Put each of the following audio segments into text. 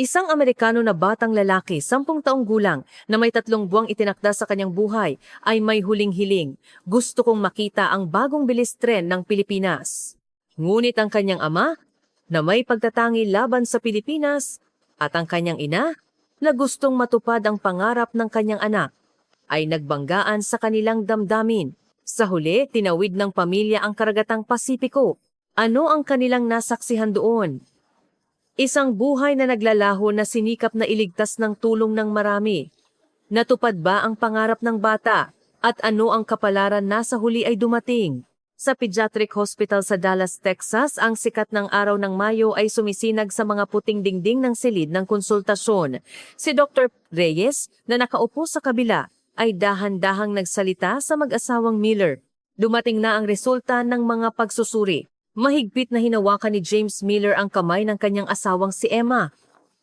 Isang Amerikano na batang lalaki, 10 taong gulang, na may 3 buwang itinakda sa kanyang buhay, ay may huling hiling. Gusto kong makita ang bagong bilis tren ng Pilipinas. Ngunit ang kanyang ama, na may pagtatangi laban sa Pilipinas, at ang kanyang ina, na gustong matupad ang pangarap ng kanyang anak, ay nagbanggaan sa kanilang damdamin. Sa huli, tinawid ng pamilya ang karagatang Pasipiko. Ano ang kanilang nasaksihan doon? Isang buhay na naglalaho na sinikap na iligtas ng tulong ng marami. Natupad ba ang pangarap ng bata? At ano ang kapalaran na sa huli ay dumating? Sa Pediatric Hospital sa Dallas, Texas, ang sikat ng araw ng Mayo ay sumisinag sa mga puting dingding ng silid ng konsultasyon. Si Dr. Reyes, na nakaupo sa kabila, ay dahan-dahang nagsalita sa mag-asawang Miller. Dumating na ang resulta ng mga pagsusuri. Mahigpit na hinawakan ni James Miller ang kamay ng kanyang asawang si Emma.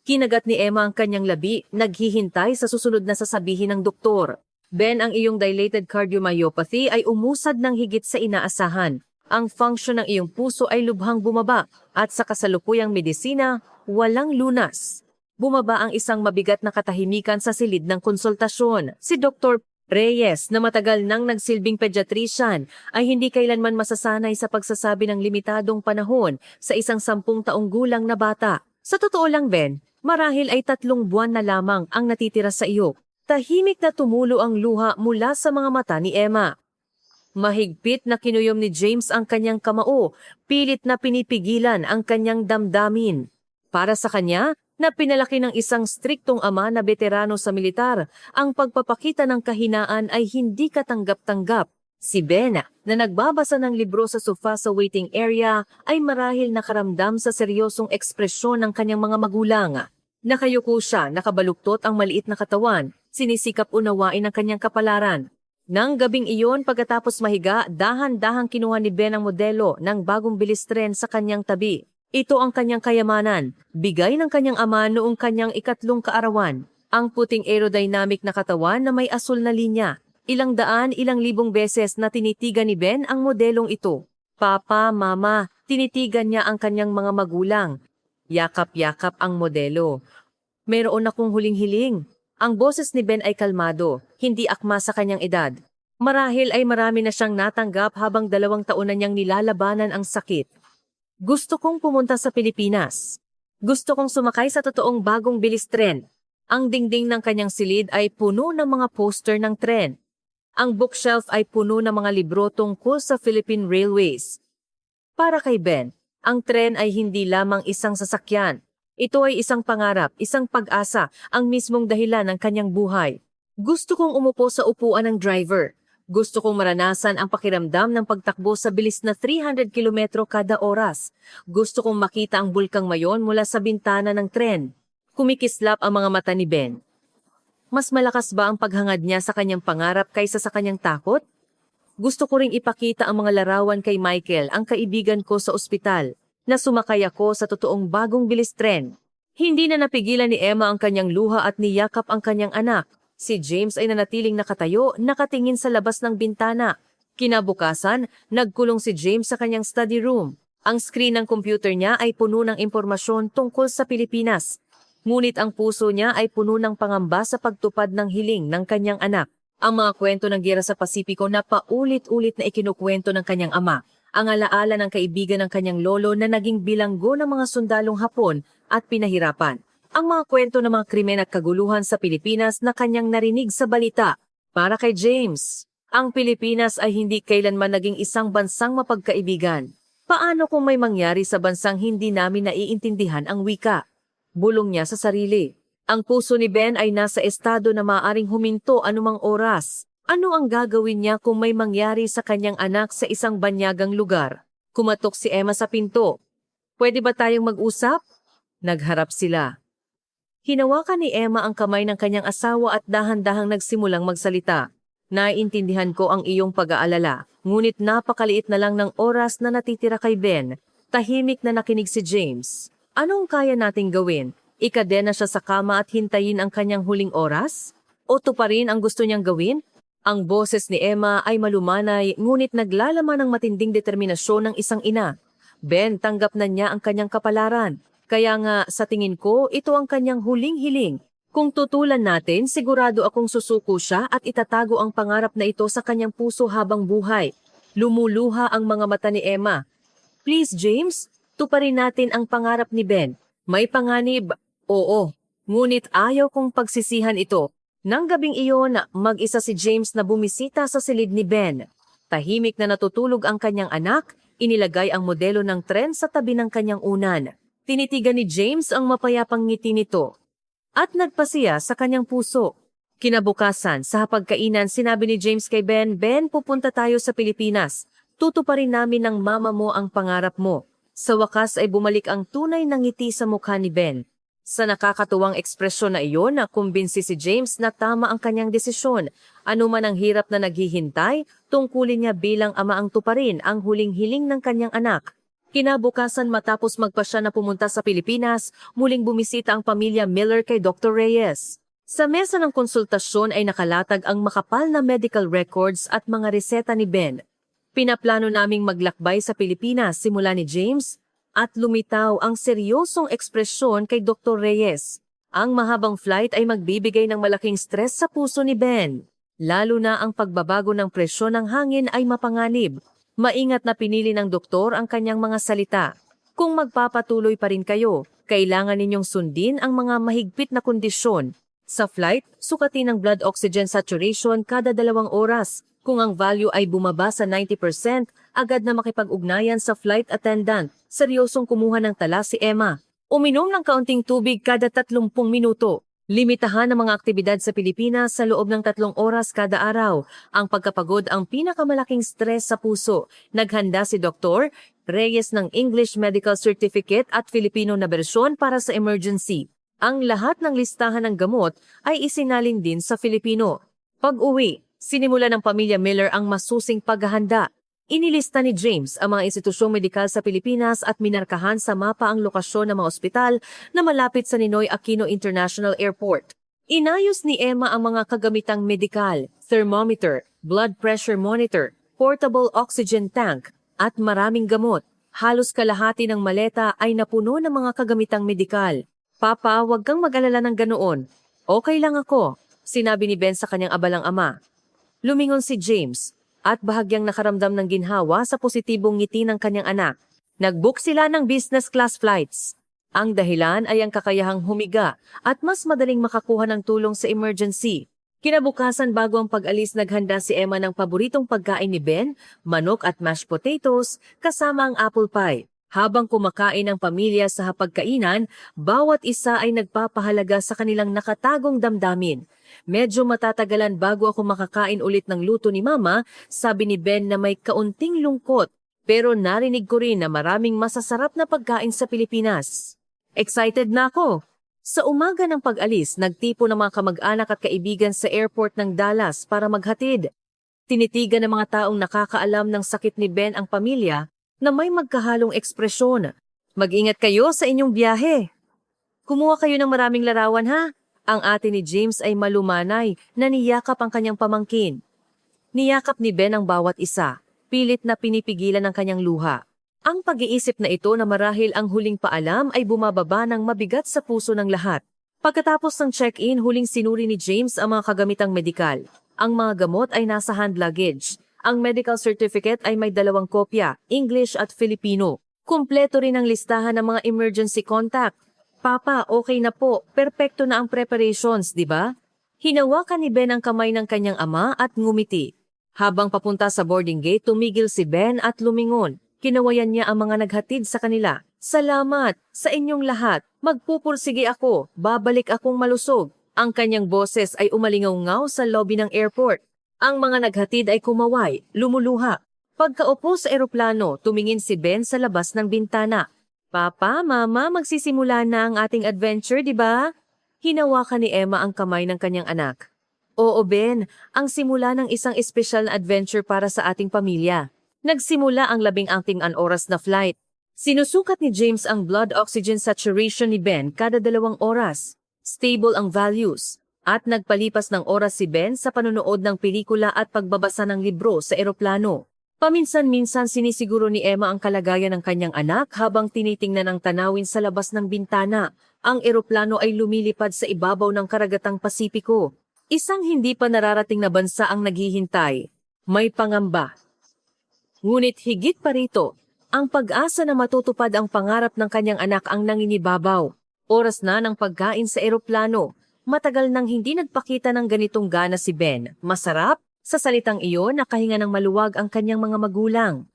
Kinagat ni Emma ang kanyang labi, naghihintay sa susunod na sasabihin ng doktor. Ben, ang iyong dilated cardiomyopathy ay umusad ng higit sa inaasahan. Ang function ng iyong puso ay lubhang bumaba at sa kasalukuyang medisina, walang lunas. Bumaba ang isang mabigat na katahimikan sa silid ng konsultasyon. Si Dr. Reyes, na matagal nang nagsilbing pediatrician, ay hindi kailanman masasanay sa pagsasabi ng limitadong panahon sa isang 10 taong gulang na bata. Sa totoo lang, Ben, marahil ay 3 buwan na lamang ang natitira sa iyo. Tahimik na tumulo ang luha mula sa mga mata ni Emma. Mahigpit na kinuyom ni James ang kanyang kamao, pilit na pinipigilan ang kanyang damdamin. Para sa kanya, na pinalaki ng isang striktong ama na veterano sa militar, ang pagpapakita ng kahinaan ay hindi katanggap-tanggap. Si Ben, na nagbabasa ng libro sa sofa sa waiting area, ay marahil nakaramdam sa seryosong ekspresyon ng kanyang mga magulang. Nakayuko siya, nakabaluktot ang maliit na katawan, sinisikap unawain ang kanyang kapalaran. Nang gabing iyon, pagkatapos mahiga, dahan-dahang kinuha ni Ben ang modelo ng bagong bilis tren sa kanyang tabi. Ito ang kanyang kayamanan, bigay ng kanyang ama noong kanyang 3 kaarawan. Ang puting aerodynamic na katawan na may asul na linya. Ilang daan, ilang libong beses na tinitigan ni Ben ang modelong ito. Papa, mama, tinitigan niya ang kanyang mga magulang. Yakap-yakap ang modelo. Meron akong huling hiling. Ang boses ni Ben ay kalmado, hindi akma sa kanyang edad. Marahil ay marami na siyang natanggap habang 2 taon na niyang nilalabanan ang sakit. Gusto kong pumunta sa Pilipinas. Gusto kong sumakay sa totoong bagong bilis tren. Ang dingding ng kanyang silid ay puno ng mga poster ng tren. Ang bookshelf ay puno ng mga libro tungkol sa Philippine Railways. Para kay Ben, ang tren ay hindi lamang isang sasakyan. Ito ay isang pangarap, isang pag-asa, ang mismong dahilan ng kanyang buhay. Gusto kong umupo sa upuan ng driver. Gusto kong maranasan ang pakiramdam ng pagtakbo sa bilis na 300 kilometro kada oras. Gusto kong makita ang bulkang Mayon mula sa bintana ng tren. Kumikislap ang mga mata ni Ben. Mas malakas ba ang paghangad niya sa kanyang pangarap kaysa sa kanyang takot? Gusto ko ring ipakita ang mga larawan kay Michael, ang kaibigan ko sa ospital, na sumakay ako sa totoong bagong bilis tren. Hindi na napigilan ni Emma ang kanyang luha at niyakap ang kanyang anak. Si James ay nanatiling nakatayo, nakatingin sa labas ng bintana. Kinabukasan, nagkulong si James sa kanyang study room. Ang screen ng computer niya ay puno ng impormasyon tungkol sa Pilipinas. Ngunit ang puso niya ay puno ng pangamba sa pagtupad ng hiling ng kanyang anak. Ang mga kwento ng giyera sa Pasipiko na paulit-ulit na ikinukwento ng kanyang ama. Ang alaala ng kaibigan ng kanyang lolo na naging bilanggo ng mga sundalong Hapon at pinahirapan. Ang mga kwento ng mga krimen at kaguluhan sa Pilipinas na kanyang narinig sa balita. Para kay James, ang Pilipinas ay hindi kailanman naging isang bansang mapagkaibigan. Paano kung may mangyari sa bansang hindi namin naiintindihan ang wika? Bulong niya sa sarili. Ang puso ni Ben ay nasa estado na maaring huminto anumang oras. Ano ang gagawin niya kung may mangyari sa kanyang anak sa isang banyagang lugar? Kumatok si Emma sa pinto. Pwede ba tayong mag-usap? Nagharap sila. Hinawakan ni Emma ang kamay ng kanyang asawa at dahan-dahang nagsimulang magsalita. Naiintindihan ko ang iyong pag-aalala, ngunit napakaliit na lang ng oras na natitira kay Ben. Tahimik na nakinig si James. Anong kaya nating gawin? Ikadena siya sa kama at hintayin ang kanyang huling oras? O tuparin ang gusto niyang gawin? Ang boses ni Emma ay malumanay, ngunit naglalaman ng matinding determinasyon ng isang ina. Ben, tanggap na niya ang kanyang kapalaran. Kaya nga sa tingin ko, ito ang kanyang huling hiling. Kung tutulan natin, sigurado akong susuko siya at itatago ang pangarap na ito sa kanyang puso habang buhay. Lumuluha ang mga mata ni Emma. Please, James, tuparin natin ang pangarap ni Ben. May panganib, oo. Ngunit ayaw kong pagsisihan ito. Nang gabing iyon, mag-isa si James na bumisita sa silid ni Ben. Tahimik na natutulog ang kanyang anak, inilagay ang modelo ng tren sa tabi ng kanyang unan. Tinitigan ni James ang mapayapang ngiti nito at nagpasiya sa kanyang puso. Kinabukasan, sa hapagkainan, sinabi ni James kay Ben, Ben, pupunta tayo sa Pilipinas. Tutuparin namin ng mama mo ang pangarap mo. Sa wakas ay bumalik ang tunay na ngiti sa mukha ni Ben. Sa nakakatuwang ekspresyon na iyon, nakumbinsi si James na tama ang kanyang desisyon. Ano man ang hirap na naghihintay, tungkulin niya bilang ama ang tuparin ang huling hiling ng kanyang anak. Kinabukasan matapos magpasya na pumunta sa Pilipinas, muling bumisita ang pamilya Miller kay Dr. Reyes. Sa mesa ng konsultasyon ay nakalatag ang makapal na medical records at mga reseta ni Ben. Pinaplano naming maglakbay sa Pilipinas simula ni James at lumitaw ang seryosong ekspresyon kay Dr. Reyes. Ang mahabang flight ay magbibigay ng malaking stress sa puso ni Ben. Lalo na ang pagbabago ng presyon ng hangin ay mapanganib. Maingat na pinili ng doktor ang kanyang mga salita. Kung magpapatuloy pa rin kayo, kailangan ninyong sundin ang mga mahigpit na kondisyon. Sa flight, sukatin ang blood oxygen saturation kada 2 oras. Kung ang value ay bumaba sa 90%, agad na makipag-ugnayan sa flight attendant. Seryosong kumuha ng tala si Emma. Uminom ng kaunting tubig kada 30 minuto. Limitahan ang mga aktibidad sa Pilipinas sa loob ng 3 oras kada araw. Ang pagkapagod ang pinakamalaking stress sa puso. Naghanda si Dr. Reyes ng English Medical Certificate at Filipino na bersyon para sa emergency. Ang lahat ng listahan ng gamot ay isinalin din sa Filipino. Pag-uwi, sinimula ng pamilya Miller ang masusing paghahanda. Inilista ni James ang mga institusyong medikal sa Pilipinas at minarkahan sa mapa ang lokasyon ng mga ospital na malapit sa Ninoy Aquino International Airport. Inayos ni Emma ang mga kagamitang medikal, thermometer, blood pressure monitor, portable oxygen tank, at maraming gamot. Halos kalahati ng maleta ay napuno ng mga kagamitang medikal. Papa, huwag kang mag-alala ng ganoon. Okay lang ako, sinabi ni Ben sa kanyang abalang ama. Lumingon si James at bahagyang nakaramdam ng ginhawa sa positibong ngiti ng kanyang anak. Nag-book sila ng business class flights. Ang dahilan ay ang kakayahang humiga at mas madaling makakuha ng tulong sa emergency. Kinabukasan bago ang pag-alis, naghanda si Emma ng paboritong pagkain ni Ben, manok at mashed potatoes, kasama ang apple pie. Habang kumakain ang pamilya sa hapagkainan, bawat isa ay nagpapahalaga sa kanilang nakatagong damdamin. Medyo matatagalan bago ako makakain ulit ng luto ni Mama, sabi ni Ben na may kaunting lungkot. Pero narinig ko rin na maraming masasarap na pagkain sa Pilipinas. Excited na ako! Sa umaga ng pag-alis, nagtipo ng mga kamag-anak at kaibigan sa airport ng Dallas para maghatid. Tinitigan ng mga taong nakakaalam ng sakit ni Ben ang pamilya na may magkahalong ekspresyon. Mag-ingat kayo sa inyong biyahe. Kumuha kayo ng maraming larawan ha. Ang ate ni James ay malumanay na niyakap ang kanyang pamangkin. Niyakap ni Ben ang bawat isa, pilit na pinipigilan ang kanyang luha. Ang pag-iisip na ito na marahil ang huling paalam ay bumababa ng mabigat sa puso ng lahat. Pagkatapos ng check-in, huling sinuri ni James ang mga kagamitang medikal. Ang mga gamot ay nasa hand luggage. Ang medical certificate ay may 2 kopya, English at Filipino. Kumpleto rin ang listahan ng mga emergency contact. Papa, okay na po. Perpekto na ang preparations, di ba? Hinawakan ni Ben ang kamay ng kanyang ama at ngumiti. Habang papunta sa boarding gate, tumigil si Ben at lumingon. Kinawayan niya ang mga naghatid sa kanila. Salamat sa inyong lahat. Magpupursige ako. Babalik akong malusog. Ang kanyang boses ay umalingaw-ngaw sa lobby ng airport. Ang mga naghatid ay kumaway, lumuluha. Pagkaupo sa eroplano, tumingin si Ben sa labas ng bintana. Papa, Mama, magsisimula na ang ating adventure, di ba? Hinawakan ni Emma ang kamay ng kanyang anak. Oo, Ben, ang simula ng isang espesyal na adventure para sa ating pamilya. Nagsimula ang 16 oras na flight. Sinusukat ni James ang blood oxygen saturation ni Ben kada 2 oras. Stable ang values. At nagpalipas ng oras si Ben sa panonood ng pelikula at pagbabasa ng libro sa eroplano. Paminsan-minsan sinisiguro ni Emma ang kalagayan ng kanyang anak habang tinitingnan ang tanawin sa labas ng bintana. Ang eroplano ay lumilipad sa ibabaw ng karagatang Pasipiko. Isang hindi pa nararating na bansa ang naghihintay. May pangamba. Ngunit higit pa rito, ang pag-asa na matutupad ang pangarap ng kanyang anak ang nanginibabaw. Oras na ng pagkain sa eroplano. Matagal nang hindi nagpakita ng ganitong gana si Ben. Masarap? Sa salitang iyon, nakahinga ng maluwag ang kanyang mga magulang.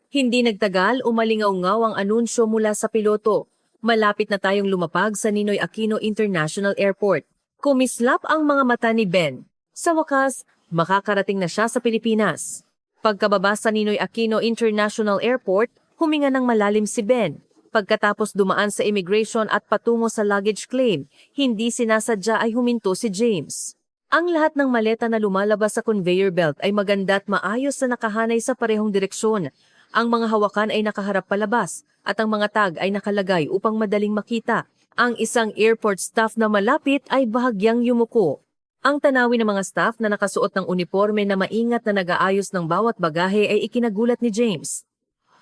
Hindi nagtagal, umalingaw-ngaw ang anunsyo mula sa piloto. Malapit na tayong lumapag sa Ninoy Aquino International Airport. Kumislap ang mga mata ni Ben. Sa wakas, makakarating na siya sa Pilipinas. Pagkababa sa Ninoy Aquino International Airport, huminga ng malalim si Ben. Pagkatapos dumaan sa immigration at patungo sa luggage claim, hindi sinasadya ay huminto si James. Ang lahat ng maleta na lumalabas sa conveyor belt ay maganda at maayos na nakahanay sa parehong direksyon. Ang mga hawakan ay nakaharap palabas at ang mga tag ay nakalagay upang madaling makita. Ang isang airport staff na malapit ay bahagyang yumuko. Ang tanawin ng mga staff na nakasuot ng uniforme na maingat na nag-aayos ng bawat bagahe ay ikinagulat ni James.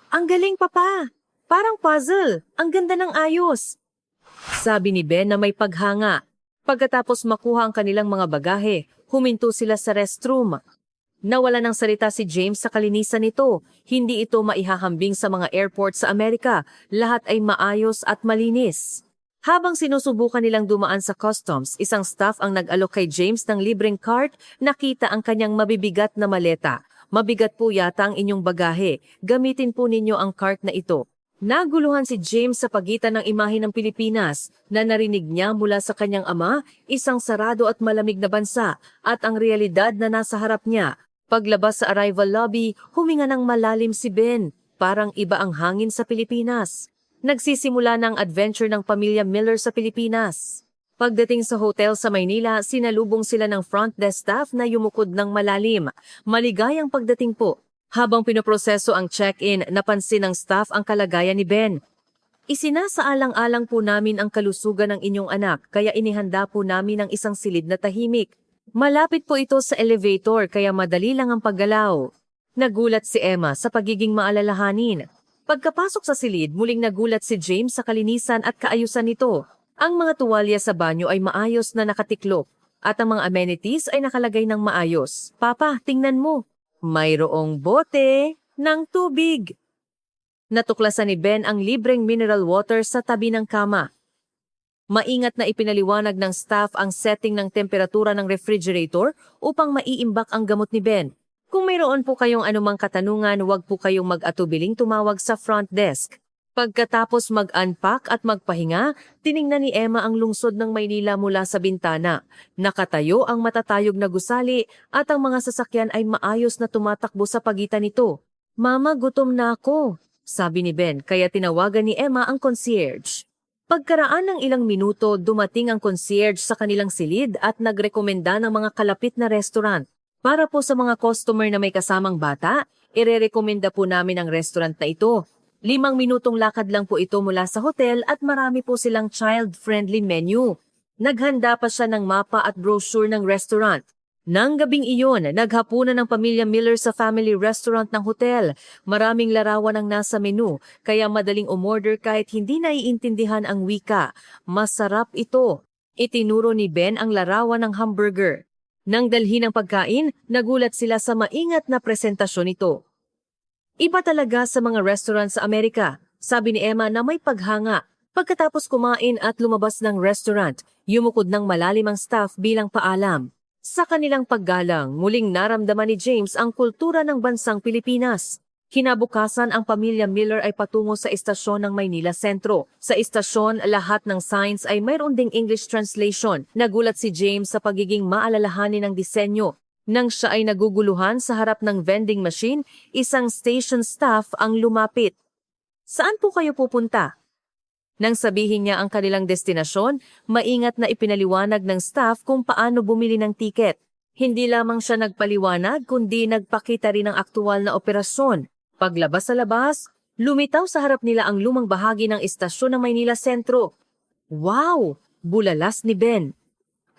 "Ang galing, Papa! Parang puzzle! Ang ganda ng ayos!" Sabi ni Ben na may paghanga. Pagkatapos makuha ang kanilang mga bagahe, huminto sila sa restroom. Nawala ng salita si James sa kalinisan nito. Hindi ito maihahambing sa mga airport sa Amerika. Lahat ay maayos at malinis. Habang sinusubukan nilang dumaan sa customs, isang staff ang nag-alok kay James ng libreng cart, nakita ang kanyang mabibigat na maleta. "Mabigat po yata ang inyong bagahe. Gamitin po ninyo ang cart na ito." Naguluhan si James sa pagitan ng imahe ng Pilipinas na narinig niya mula sa kanyang ama, isang sarado at malamig na bansa, at ang realidad na nasa harap niya. Paglabas sa arrival lobby, huminga ng malalim si Ben. Parang iba ang hangin sa Pilipinas. Nagsisimula ng adventure ng pamilya Miller sa Pilipinas. Pagdating sa hotel sa Maynila, sinalubong sila ng front desk staff na yumukod ng malalim. "Maligayang pagdating po." Habang pinoproseso ang check-in, napansin ng staff ang kalagayan ni Ben. "Isinasaalang-alang po namin ang kalusugan ng inyong anak, kaya inihanda po namin ang isang silid na tahimik. Malapit po ito sa elevator, kaya madali lang ang paggalaw." Nagulat si Emma sa pagiging maalalahanin. Pagkapasok sa silid, muling nagulat si James sa kalinisan at kaayusan nito. Ang mga tuwalya sa banyo ay maayos na nakatiklop, at ang mga amenities ay nakalagay ng maayos. "Papa, tingnan mo. Mayroong bote ng tubig." Natuklasan ni Ben ang libreng mineral water sa tabi ng kama. Maingat na ipinaliwanag ng staff ang setting ng temperatura ng refrigerator upang maiimbak ang gamot ni Ben. Kung mayroon po kayong anumang katanungan, huwag po kayong mag-atubiling tumawag sa front desk. Pagkatapos mag-unpack at magpahinga, tiningnan ni Emma ang lungsod ng Maynila mula sa bintana. Nakatayo ang matatayog na gusali at ang mga sasakyan ay maayos na tumatakbo sa pagitan nito. "Mama, gutom na ako," sabi ni Ben, kaya tinawagan ni Emma ang concierge. Pagkaraan ng ilang minuto, dumating ang concierge sa kanilang silid at nagrekomenda ng mga kalapit na restaurant. "Para po sa mga customer na may kasamang bata, irerekomenda po namin ang restaurant na ito. 5 minutong lakad lang po ito mula sa hotel at marami po silang child-friendly menu." Naghanda pa siya ng mapa at brochure ng restaurant. Nang gabing iyon, naghapunan ng pamilya Miller sa family restaurant ng hotel. Maraming larawan ang nasa menu, kaya madaling umorder kahit hindi naiintindihan ang wika. Masarap ito. Itinuro ni Ben ang larawan ng hamburger. Nang dalhin ang pagkain, nagulat sila sa maingat na presentasyon nito. "Iba talaga sa mga restaurant sa Amerika," sabi ni Emma na may paghanga. Pagkatapos kumain at lumabas ng restaurant, yumukod ng malalim ang staff bilang paalam. Sa kanilang paggalang, muling naramdaman ni James ang kultura ng bansang Pilipinas. Kinabukasan, ang pamilya Miller ay patungo sa istasyon ng Maynila Sentro. Sa istasyon, lahat ng signs ay mayroon ding English translation. Nagulat si James sa pagiging maalalahanin ng disenyo. Nang siya ay naguguluhan sa harap ng vending machine, isang station staff ang lumapit. "Saan po kayo pupunta?" Nang sabihin niya ang kanilang destinasyon, maingat na ipinaliwanag ng staff kung paano bumili ng tiket. Hindi lamang siya nagpaliwanag, kundi nagpakita rin ng aktual na operasyon. Paglabas sa labas, lumitaw sa harap nila ang lumang bahagi ng istasyon ng Maynila Sentro. "Wow!" Bulalas ni Ben.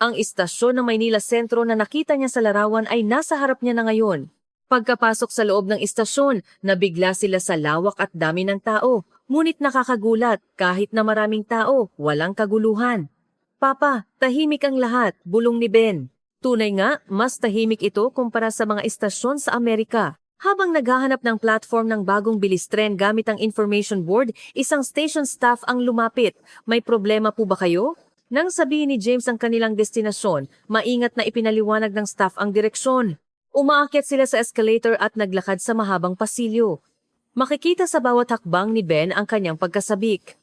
Ang istasyon ng Maynila Sentro na nakita niya sa larawan ay nasa harap niya na ngayon. Pagkapasok sa loob ng istasyon, nabigla sila sa lawak at dami ng tao. Ngunit nakakagulat, kahit na maraming tao, walang kaguluhan. Papa, tahimik ang lahat, bulong ni Ben. Tunay nga, mas tahimik ito kumpara sa mga istasyon sa Amerika. Habang naghahanap ng platform ng bagong bilis tren gamit ang information board, isang station staff ang lumapit. May problema po ba kayo? Nang sabihin ni James ang kanilang destinasyon, maingat na ipinaliwanag ng staff ang direksyon. Umaakyat sila sa escalator at naglakad sa mahabang pasilyo. Makikita sa bawat hakbang ni Ben ang kanyang pagkasabik.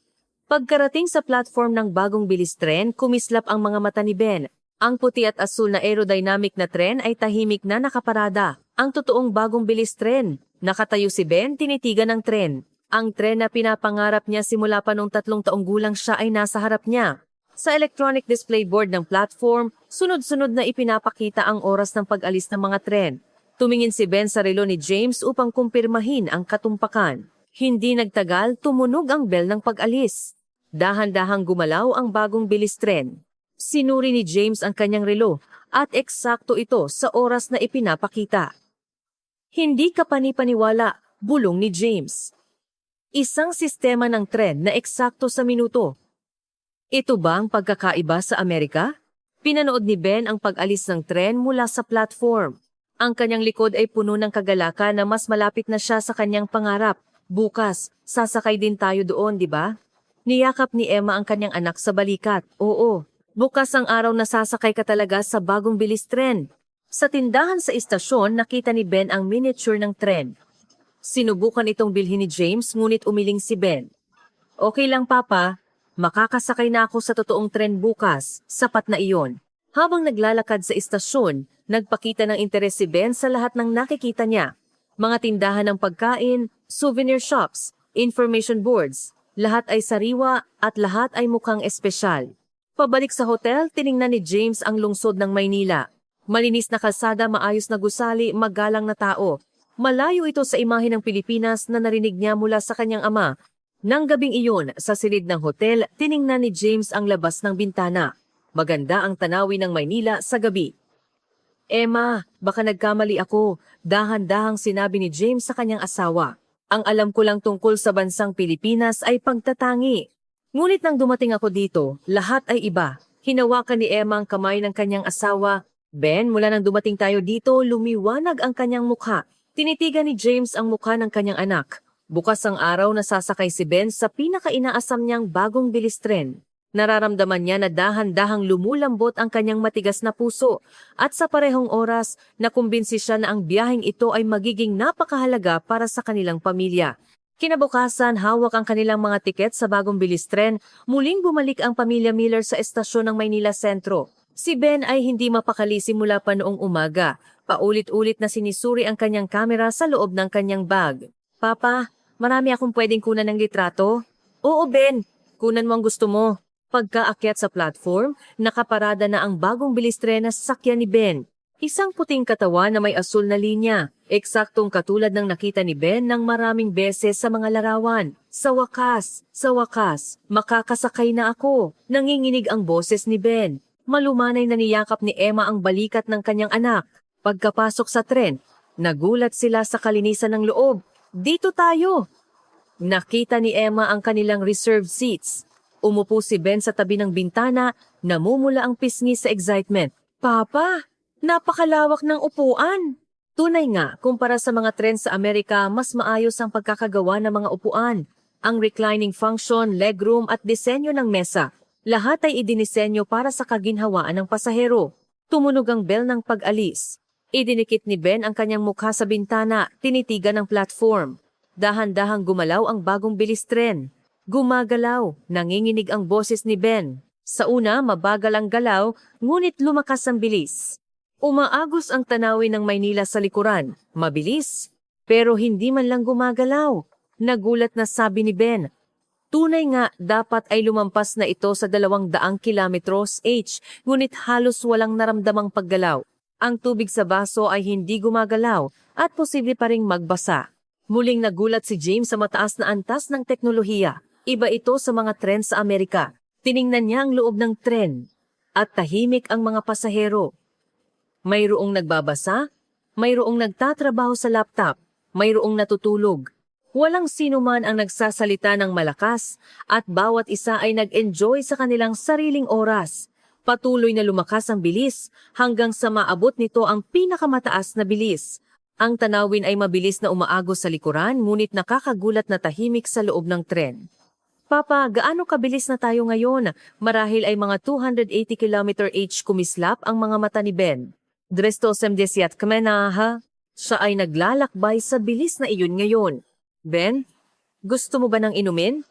Pagkarating sa platform ng bagong bilis tren, kumislap ang mga mata ni Ben. Ang puti at asul na aerodynamic na tren ay tahimik na nakaparada. Ang totoong bagong bilis tren. Nakatayo si Ben, tinitigan ng tren. Ang tren na pinapangarap niya simula pa nung 3 taong gulang siya ay nasa harap niya. Sa electronic display board ng platform, sunod-sunod na ipinapakita ang oras ng pag-alis ng mga tren. Tumingin si Ben sa relo ni James upang kumpirmahin ang katumpakan. Hindi nagtagal, tumunog ang bell ng pag-alis. Dahan-dahang gumalaw ang bagong bilis tren. Sinuri ni James ang kanyang relo at eksakto ito sa oras na ipinapakita. Hindi ka panipaniwala, bulong ni James. Isang sistema ng tren na eksakto sa minuto. Ito ba ang pagkakaiba sa Amerika? Pinanood ni Ben ang pag-alis ng tren mula sa platform. Ang kanyang likod ay puno ng kagalakan na mas malapit na siya sa kanyang pangarap. Bukas, sasakay din tayo doon, di ba? Niyakap ni Emma ang kanyang anak sa balikat. Oo, bukas ang araw na sasakay ka talaga sa bagong bilis tren. Sa tindahan sa istasyon, nakita ni Ben ang miniature ng tren. Sinubukan itong bilhin ni James ngunit umiling si Ben. Okay lang papa, makakasakay na ako sa totoong tren bukas, sapat na iyon. Habang naglalakad sa istasyon, nagpakita ng interes si Ben sa lahat ng nakikita niya. Mga tindahan ng pagkain, souvenir shops, information boards, lahat ay sariwa at lahat ay mukhang espesyal. Pabalik sa hotel, tiningnan ni James ang lungsod ng Maynila. Malinis na kalsada, maayos na gusali, magalang na tao. Malayo ito sa imahe ng Pilipinas na narinig niya mula sa kanyang ama. Nang gabing iyon, sa silid ng hotel, tiningnan ni James ang labas ng bintana. Maganda ang tanawin ng Maynila sa gabi. Emma, baka nagkamali ako, dahan-dahang sinabi ni James sa kanyang asawa. Ang alam ko lang tungkol sa bansang Pilipinas ay pagtatangi. Ngunit nang dumating ako dito, lahat ay iba. Hinawakan ni Emma ang kamay ng kanyang asawa. Ben, mula nang dumating tayo dito, lumiwanag ang kanyang mukha. Tinitigan ni James ang mukha ng kanyang anak. Bukas ang araw na sasakay si Ben sa pinaka-inaasam niyang bagong bilis tren. Nararamdaman niya na dahan-dahang lumulambot ang kanyang matigas na puso at sa parehong oras, nakumbinsi siya na ang biyaheng ito ay magiging napakahalaga para sa kanilang pamilya. Kinabukasan, hawak ang kanilang mga tiket sa bagong bilis tren, muling bumalik ang pamilya Miller sa estasyon ng Maynila Sentro. Si Ben ay hindi mapakali simula pa noong umaga. Paulit-ulit na sinisuri ang kanyang kamera sa loob ng kanyang bag. Papa, marami akong pwedeng kunan ng litrato? Oo Ben, kunan mo ang gusto mo. Pagkaakyat sa platform, nakaparada na ang bagong bilis tren na sasakyan ni Ben. Isang puting katawan na may asul na linya, eksaktong katulad ng nakita ni Ben ng maraming beses sa mga larawan. Sa wakas, makakasakay na ako. Nanginginig ang boses ni Ben. Malumanay na niyakap ni Emma ang balikat ng kanyang anak. Pagkapasok sa tren, nagulat sila sa kalinisan ng loob. Dito tayo! Nakita ni Emma ang kanilang reserved seats. Umupo si Ben sa tabi ng bintana, namumula ang pisngi sa excitement. Papa, napakalawak ng upuan! Tunay nga, kumpara sa mga tren sa Amerika, mas maayos ang pagkakagawa ng mga upuan. Ang reclining function, legroom at disenyo ng mesa. Lahat ay idinisenyo para sa kaginhawaan ng pasahero. Tumunog ang bell ng pag-alis. Idinikit ni Ben ang kanyang mukha sa bintana, tinitigan ang platform. Dahan-dahang gumalaw ang bagong bilis tren. Gumagalaw, nanginginig ang boses ni Ben. Sa una, mabagal ang galaw, ngunit lumakas ang bilis. Umaagos ang tanawin ng Maynila sa likuran. Mabilis, pero hindi man lang gumagalaw. Nagulat na sabi ni Ben. Tunay nga, dapat ay lumampas na ito sa 200 kilometros/h, ngunit halos walang naramdamang paggalaw. Ang tubig sa baso ay hindi gumagalaw at posible pa ring magbasa. Muling nagulat si James sa mataas na antas ng teknolohiya. Iba ito sa mga tren sa Amerika. Tiningnan niya ang loob ng tren at tahimik ang mga pasahero. Mayroong nagbabasa, mayroong nagtatrabaho sa laptop, mayroong natutulog. Walang sino man ang nagsasalita ng malakas at bawat isa ay nag-enjoy sa kanilang sariling oras. Patuloy na lumakas ang bilis hanggang sa maabot nito ang pinakamataas na bilis. Ang tanawin ay mabilis na umaagos sa likuran ngunit nakakagulat na tahimik sa loob ng tren. Papa, gaano kabilis na tayo ngayon? Marahil ay mga 280 km/h kumislap ang mga mata ni Ben. Dresto semdesiat kamena ha? Siya ay naglalakbay sa bilis na iyon ngayon. Ben, gusto mo ba ng inumin?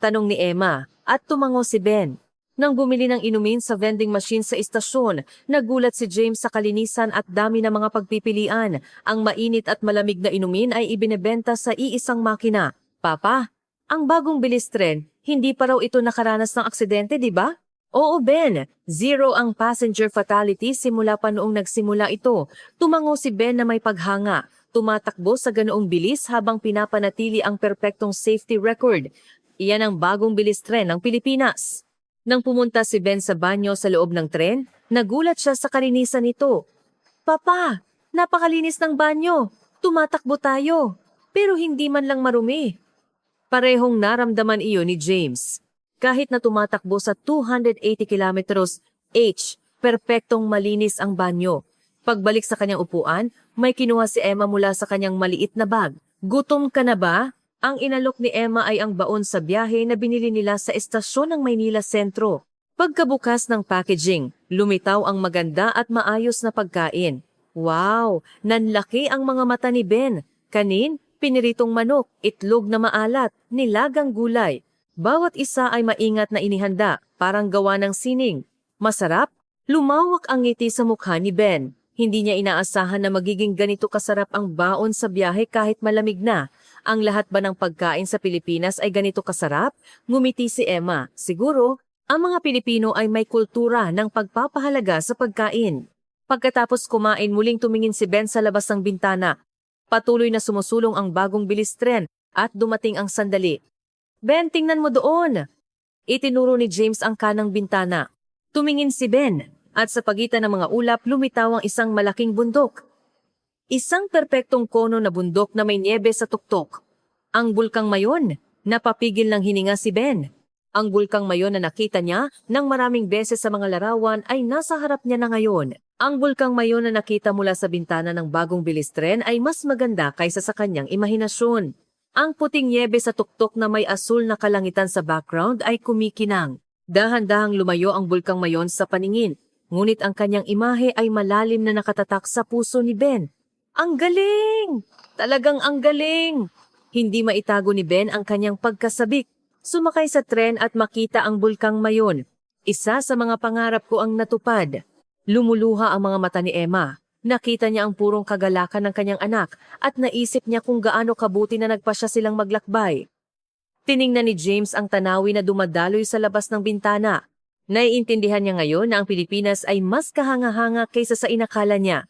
Tanong ni Emma at tumango si Ben. Nang bumili ng inumin sa vending machine sa istasyon, nagulat si James sa kalinisan at dami ng mga pagpipilian. Ang mainit at malamig na inumin ay ibinebenta sa iisang makina. Papa, ang bagong bilis tren, hindi pa raw ito nakaranas ng aksidente, di ba? Oo, Ben. 0 ang passenger fatality simula pa noong nagsimula ito. Tumango si Ben na may paghanga. Tumatakbo sa ganoong bilis habang pinapanatili ang perpektong safety record. Iyan ang bagong bilis tren ng Pilipinas. Nang pumunta si Ben sa banyo sa loob ng tren, nagulat siya sa kalinisan nito. Papa, napakalinis ng banyo. Tumatakbo tayo. Pero hindi man lang marumi. Parehong naramdaman iyon ni James. Kahit na tumatakbo sa 280 km/h, perpektong malinis ang banyo. Pagbalik sa kanyang upuan, may kinuha si Emma mula sa kanyang maliit na bag. Gutom ka na ba? Ang inalok ni Emma ay ang baon sa biyahe na binili nila sa estasyon ng Maynila Sentro. Pagkabukas ng packaging, lumitaw ang maganda at maayos na pagkain. Wow! Nanlaki ang mga mata ni Ben. Kanin, piniritong manok, itlog na maalat, nilagang gulay. Bawat isa ay maingat na inihanda, parang gawa ng sining. Masarap? Lumawak ang ngiti sa mukha ni Ben. Hindi niya inaasahan na magiging ganito kasarap ang baon sa biyahe kahit malamig na. Ang lahat ba ng pagkain sa Pilipinas ay ganito kasarap? Ngumiti si Emma. Siguro, ang mga Pilipino ay may kultura ng pagpapahalaga sa pagkain. Pagkatapos kumain, muling tumingin si Ben sa labas ng bintana. Patuloy na sumusulong ang bagong bilis tren at dumating ang sandali. Ben, tingnan mo doon! Itinuro ni James ang kanang bintana. Tumingin si Ben. At sa pagitan ng mga ulap, lumitaw ang isang malaking bundok. Isang perpektong kono na bundok na may niebe sa tuktok. Ang bulkang Mayon, napapigil ng hininga si Ben. Ang bulkang Mayon na nakita niya ng maraming beses sa mga larawan ay nasa harap niya na ngayon. Ang bulkang Mayon na nakita mula sa bintana ng bagong bilis tren ay mas maganda kaysa sa kanyang imahinasyon. Ang puting niebe sa tuktok na may asul na kalangitan sa background ay kumikinang. Dahan-dahang lumayo ang bulkang Mayon sa paningin. Ngunit ang kanyang imahe ay malalim na nakatatak sa puso ni Ben. Ang galing! Talagang ang galing! Hindi maitago ni Ben ang kanyang pagkasabik. Sumakay sa tren at makita ang bulkang Mayon. Isa sa mga pangarap ko ang natupad. Lumuluha ang mga mata ni Emma. Nakita niya ang purong kagalakan ng kanyang anak at naisip niya kung gaano kabuti na nagpasya silang maglakbay. Tiningnan ni James ang tanawin na dumadaloy sa labas ng bintana. Naiintindihan niya ngayon na ang Pilipinas ay mas kahanga-hanga kaysa sa inakala niya.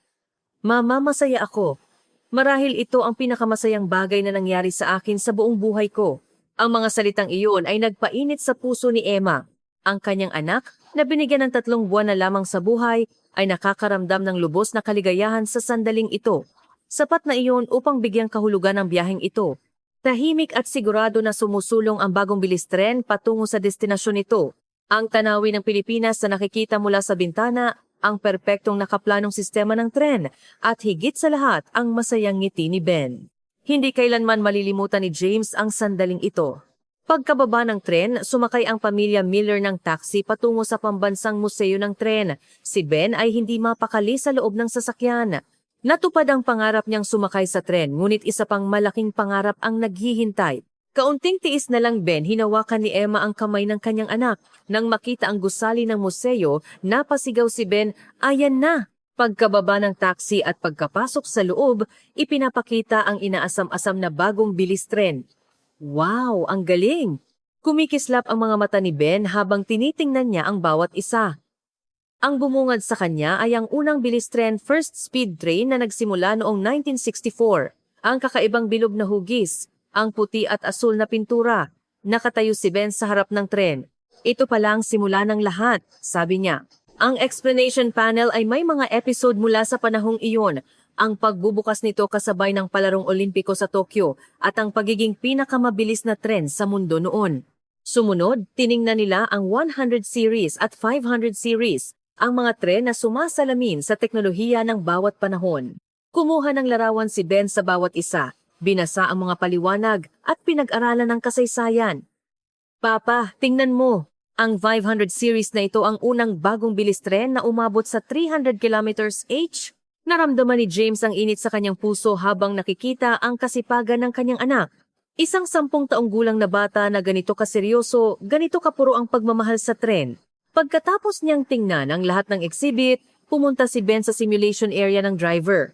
Mama, masaya ako. Marahil ito ang pinakamasayang bagay na nangyari sa akin sa buong buhay ko. Ang mga salitang iyon ay nagpainit sa puso ni Emma. Ang kanyang anak, na binigyan ng 3 buwan na lamang sa buhay, ay nakakaramdam ng lubos na kaligayahan sa sandaling ito. Sapat na iyon upang bigyang kahulugan ang biyaheng ito. Tahimik at sigurado na sumusulong ang bagong bilis tren patungo sa destinasyon nito. Ang tanawin ng Pilipinas na nakikita mula sa bintana, ang perpektong nakaplanong sistema ng tren, at higit sa lahat ang masayang ngiti ni Ben. Hindi kailanman malilimutan ni James ang sandaling ito. Pagkababa ng tren, sumakay ang pamilya Miller ng taxi patungo sa pambansang museo ng tren. Si Ben ay hindi mapakali sa loob ng sasakyan. Natupad ang pangarap niyang sumakay sa tren, ngunit isa pang malaking pangarap ang naghihintay. Kaunting tiis na lang Ben, hinawakan ni Emma ang kamay ng kanyang anak. Nang makita ang gusali ng museo, napasigaw si Ben, ayan na! Pagkababa ng taxi at pagkapasok sa loob, ipinapakita ang inaasam-asam na bagong bilis tren. Wow, ang galing! Kumikislap ang mga mata ni Ben habang tinitingnan niya ang bawat isa. Ang bumungad sa kanya ay ang unang bilis tren first speed train na nagsimula noong 1964. Ang kakaibang bilog na hugis, ang puti at asul na pintura. Nakatayo si Ben sa harap ng tren. Ito pala ang simula ng lahat, sabi niya. Ang explanation panel ay may mga episode mula sa panahong iyon. Ang pagbubukas nito kasabay ng palarong Olimpiko sa Tokyo at ang pagiging pinakamabilis na tren sa mundo noon. Sumunod, tiningnan nila ang 100 series at 500 series, ang mga tren na sumasalamin sa teknolohiya ng bawat panahon. Kumuha ng larawan si Ben sa bawat isa, binasa ang mga paliwanag at pinag-aralan ng kasaysayan. Papa, tingnan mo! Ang 500 series na ito ang unang bagong bilis tren na umabot sa 300 kilometers h. Naramdaman ni James ang init sa kanyang puso habang nakikita ang kasipagan ng kanyang anak. Isang 10 taong gulang na bata na ganito kaseryoso, ganito kapuro ang pagmamahal sa tren. Pagkatapos niyang tingnan ang lahat ng exhibit, pumunta si Ben sa simulation area ng driver.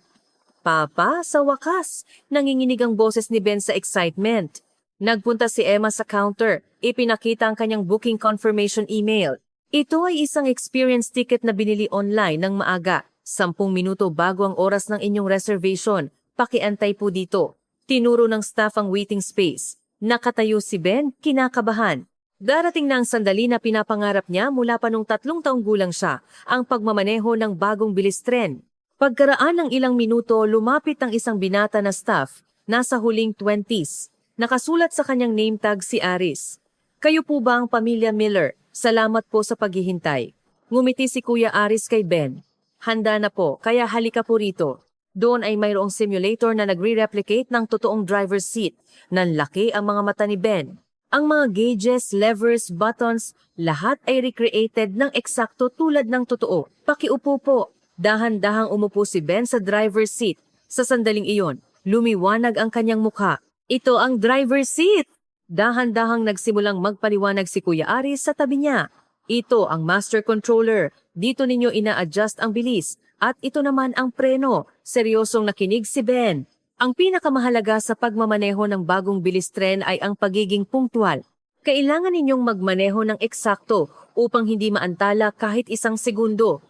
Papa, sa wakas, nanginginig ang boses ni Ben sa excitement. Nagpunta si Emma sa counter, ipinakita ang kanyang booking confirmation email. Ito ay isang experience ticket na binili online ng maaga. 10 minuto bago ang oras ng inyong reservation, pakiantay po dito. Tinuro ng staff ang waiting space. Nakatayo si Ben, kinakabahan. Darating na ang sandali na pinapangarap niya mula pa nung 3 taong gulang siya, ang pagmamaneho ng bagong bilis tren. Pagkaraan ng ilang minuto, lumapit ang isang binata na staff, nasa huling 20s. Nakasulat sa kanyang name tag si Aris. Kayo po ba ang pamilya Miller? Salamat po sa paghihintay. Ngumiti si Kuya Aris kay Ben. Handa na po, kaya halika po rito. Doon ay mayroong simulator na nagre-replicate ng totoong driver's seat. Nanlaki ang mga mata ni Ben. Ang mga gauges, levers, buttons, lahat ay recreated ng eksakto tulad ng totoo. Pakiupo po. Dahan-dahang umupo si Ben sa driver's seat. Sa sandaling iyon, lumiwanag ang kanyang mukha. Ito ang driver's seat! Dahan-dahang nagsimulang magpaliwanag si Kuya Aris sa tabi niya. Ito ang master controller. Dito ninyo ina-adjust ang bilis. At ito naman ang preno. Seryosong nakinig si Ben. Ang pinakamahalaga sa pagmamaneho ng bagong bilis tren ay ang pagiging punctual. Kailangan ninyong magmaneho ng eksakto upang hindi maantala kahit isang segundo.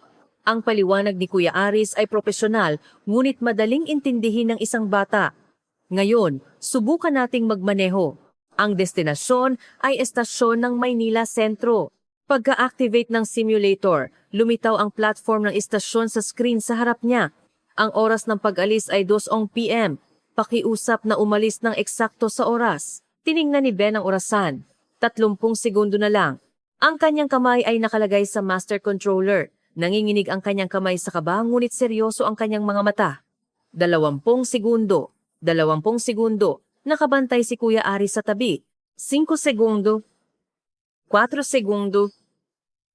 Ang paliwanag ni Kuya Aris ay propesyonal, ngunit madaling intindihin ng isang bata. Ngayon, subukan nating magmaneho. Ang destinasyon ay estasyon ng Maynila Sentro. Pagka-activate ng simulator, lumitaw ang platform ng istasyon sa screen sa harap niya. Ang oras ng pag-alis ay 2 p.m. Pakiusap na umalis ng eksakto sa oras. Tiningnan ni Ben ang orasan. 30 segundo na lang. Ang kanyang kamay ay nakalagay sa master controller. Nanginginig ang kanyang kamay sa kaba, ngunit seryoso ang kanyang mga mata. 20 segundo. 20 segundo. Nakabantay si Kuya Aris sa tabi. 5 segundo. 4 segundo.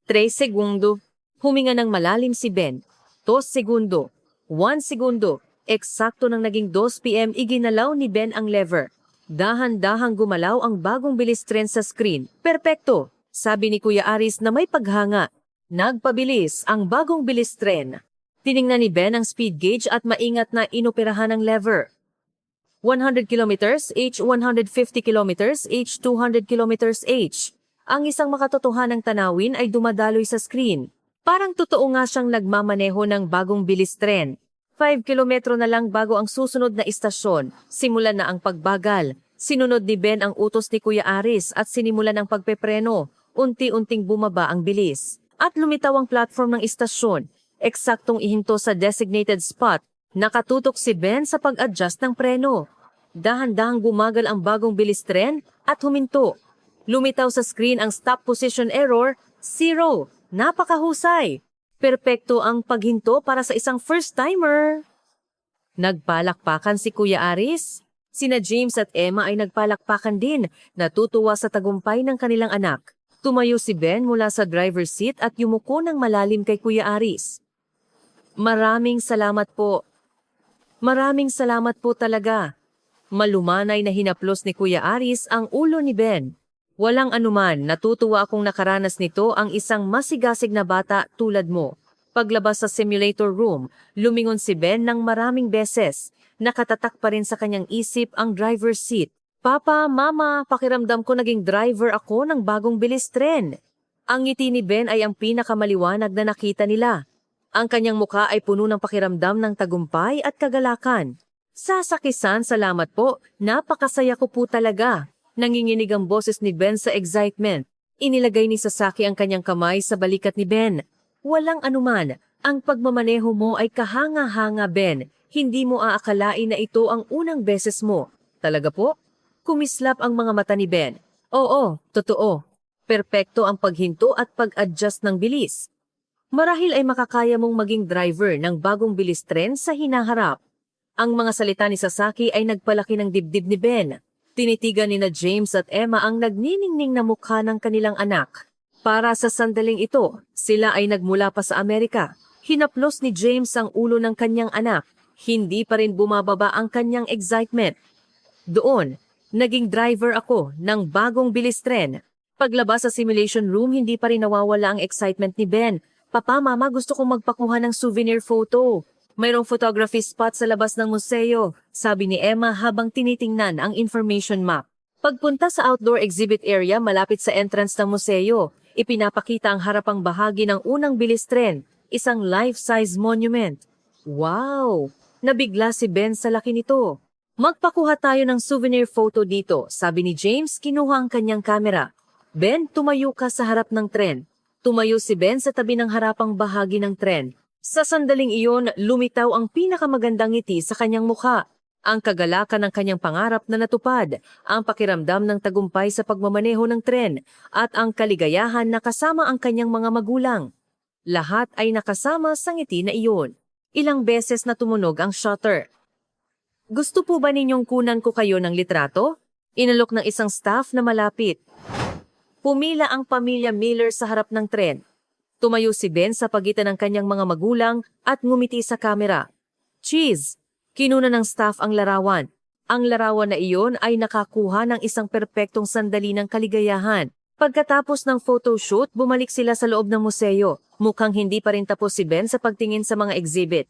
3 segundo. Huminga ng malalim si Ben. 2 segundo. 1 segundo. Eksakto nang naging 2 p.m. iginalaw ni Ben ang lever. Dahan-dahang gumalaw ang bagong bilis tren sa screen. Perpekto, sabi ni Kuya Aris na may paghanga. Nagpabilis ang bagong bilis tren. Tiningnan ni Ben ang speed gauge at maingat na inoperahan ang lever. 100 kilometers h, 150 kilometers h, 200 kilometers h. Ang isang makatotohanang tanawin ay dumadaloy sa screen. Parang totoo nga siyang nagmamaneho ng bagong bilis tren. 5 kilometro na lang bago ang susunod na istasyon, simulan na ang pagbagal. Sinunod ni Ben ang utos ni Kuya Aris at sinimulan ang pagpepreno. Unti-unting bumaba ang bilis. At lumitaw ang platform ng istasyon. Eksaktong ihinto sa designated spot. Nakatutok si Ben sa pag-adjust ng preno. Dahan-dahang bumagal ang bagong bilis tren at huminto. Lumitaw sa screen ang stop position error, 0. Napakahusay. Perpekto ang paghinto para sa isang first-timer. Nagpalakpakan si Kuya Aris. Sina James at Emma ay nagpalakpakan din, natutuwa sa tagumpay ng kanilang anak. Tumayo si Ben mula sa driver's seat at yumuko ng malalim kay Kuya Aris. Maraming salamat po. Maraming salamat po talaga. Malumanay na hinaplos ni Kuya Aris ang ulo ni Ben. Walang anuman, natutuwa akong nakaranas nito ang isang masigasig na bata tulad mo. Paglabas sa simulator room, lumingon si Ben ng maraming beses. Nakatatak pa rin sa kanyang isip ang driver's seat. Papa, Mama, pakiramdam ko naging driver ako ng bagong bilis tren. Ang ngiti ni Ben ay ang pinakamaliwanag na nakita nila. Ang kanyang mukha ay puno ng pakiramdam ng tagumpay at kagalakan. Sasakisan, salamat po, napakasaya ko po talaga. Nanginginig ang boses ni Ben sa excitement. Inilagay ni Sasaki ang kanyang kamay sa balikat ni Ben. Walang anuman, Ang pagmamaneho mo ay kahanga-hanga, Ben. Hindi mo aakalain na ito ang unang beses mo. Talaga po? Kumislap ang mga mata ni Ben. Oo, totoo. Perpekto ang paghinto at pag-adjust ng bilis. Marahil ay makakaya mong maging driver ng bagong bilis tren sa hinaharap. Ang mga salita ni Sasaki ay nagpalaki ng dibdib ni Ben. Tinitigan ni na James at Emma ang nagniningning na mukha ng kanilang anak. Para sa sandaling ito, sila ay nagmula pa sa Amerika. Hinaplos ni James ang ulo ng kanyang anak. Hindi pa rin bumababa ang kanyang excitement. Doon, naging driver ako ng bagong bilis tren. Paglabas sa simulation room, hindi pa rin nawawala ang excitement ni Ben. Papa, Mama, gusto kong magpakuha ng souvenir photo. Mayroong photography spot sa labas ng museo, sabi ni Emma habang tinitingnan ang information map. Pagpunta sa outdoor exhibit area malapit sa entrance ng museo, ipinapakita ang harapang bahagi ng unang bilis tren, isang life-size monument. Wow! Nabigla si Ben sa laki nito. Magpakuha tayo ng souvenir photo dito, sabi ni James, kinuha ang kanyang kamera. Ben, tumayo ka sa harap ng tren. Tumayo si Ben sa tabi ng harapang bahagi ng tren. Sa sandaling iyon, lumitaw ang pinakamagandang ngiti sa kanyang mukha. Ang kagalakan ng kanyang pangarap na natupad, ang pakiramdam ng tagumpay sa pagmamaneho ng tren, at ang kaligayahan na kasama ang kanyang mga magulang. Lahat ay nakasama sa ngiti na iyon. Ilang beses na tumunog ang shutter. Gusto po ba ninyong kunan ko kayo ng litrato? Inalok ng isang staff na malapit. Pumila ang pamilya Miller sa harap ng tren. Tumayo si Ben sa pagitan ng kanyang mga magulang at ngumiti sa kamera. Cheese! Kinuna ng staff ang larawan. Ang larawan na iyon ay nakakuha ng isang perpektong sandali ng kaligayahan. Pagkatapos ng photoshoot, bumalik sila sa loob ng museo. Mukhang hindi pa rin tapos si Ben sa pagtingin sa mga exhibit.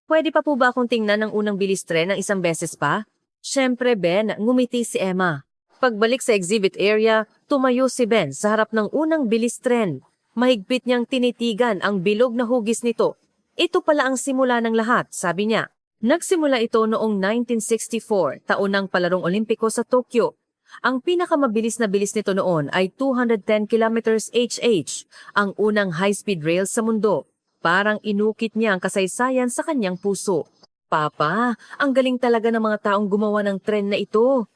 Pwede pa po ba akong tingnan ng unang bilis tren ng isang beses pa? Siyempre, Ben, ngumiti si Emma. Pagbalik sa exhibit area, tumayo si Ben sa harap ng unang bilis tren. Mahigpit niyang tinitigan ang bilog na hugis nito. Ito pala ang simula ng lahat, sabi niya. Nagsimula ito noong 1964, taon ng palarong Olimpiko sa Tokyo. Ang pinakamabilis na bilis nito noon ay 210 kilometers HH, ang unang high-speed rail sa mundo. Parang inukit niya ang kasaysayan sa kanyang puso. Papa, ang galing talaga ng mga taong gumawa ng tren na ito.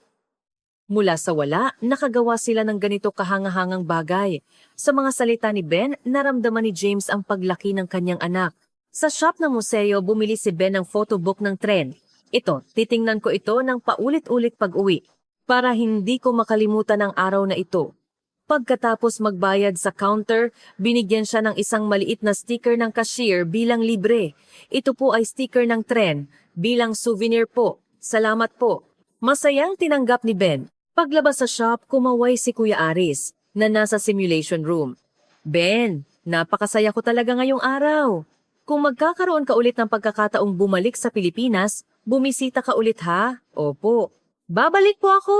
Mula sa wala, nakagawa sila ng ganito kahangahangang bagay. Sa mga salita ni Ben, naramdaman ni James ang paglaki ng kanyang anak. Sa shop ng museo, bumili si Ben ng photobook ng tren. Ito, titingnan ko ito ng paulit-ulit pag-uwi, para hindi ko makalimutan ang araw na ito. Pagkatapos magbayad sa counter, binigyan siya ng isang maliit na sticker ng cashier bilang libre. Ito po ay sticker ng tren, bilang souvenir po. Salamat po. Masayang tinanggap ni Ben. Paglabas sa shop, kumaway si Kuya Aris, na nasa simulation room. Ben, napakasaya ko talaga ngayong araw. Kung magkakaroon ka ulit ng pagkakataong bumalik sa Pilipinas, bumisita ka ulit ha? Opo. Babalik po ako.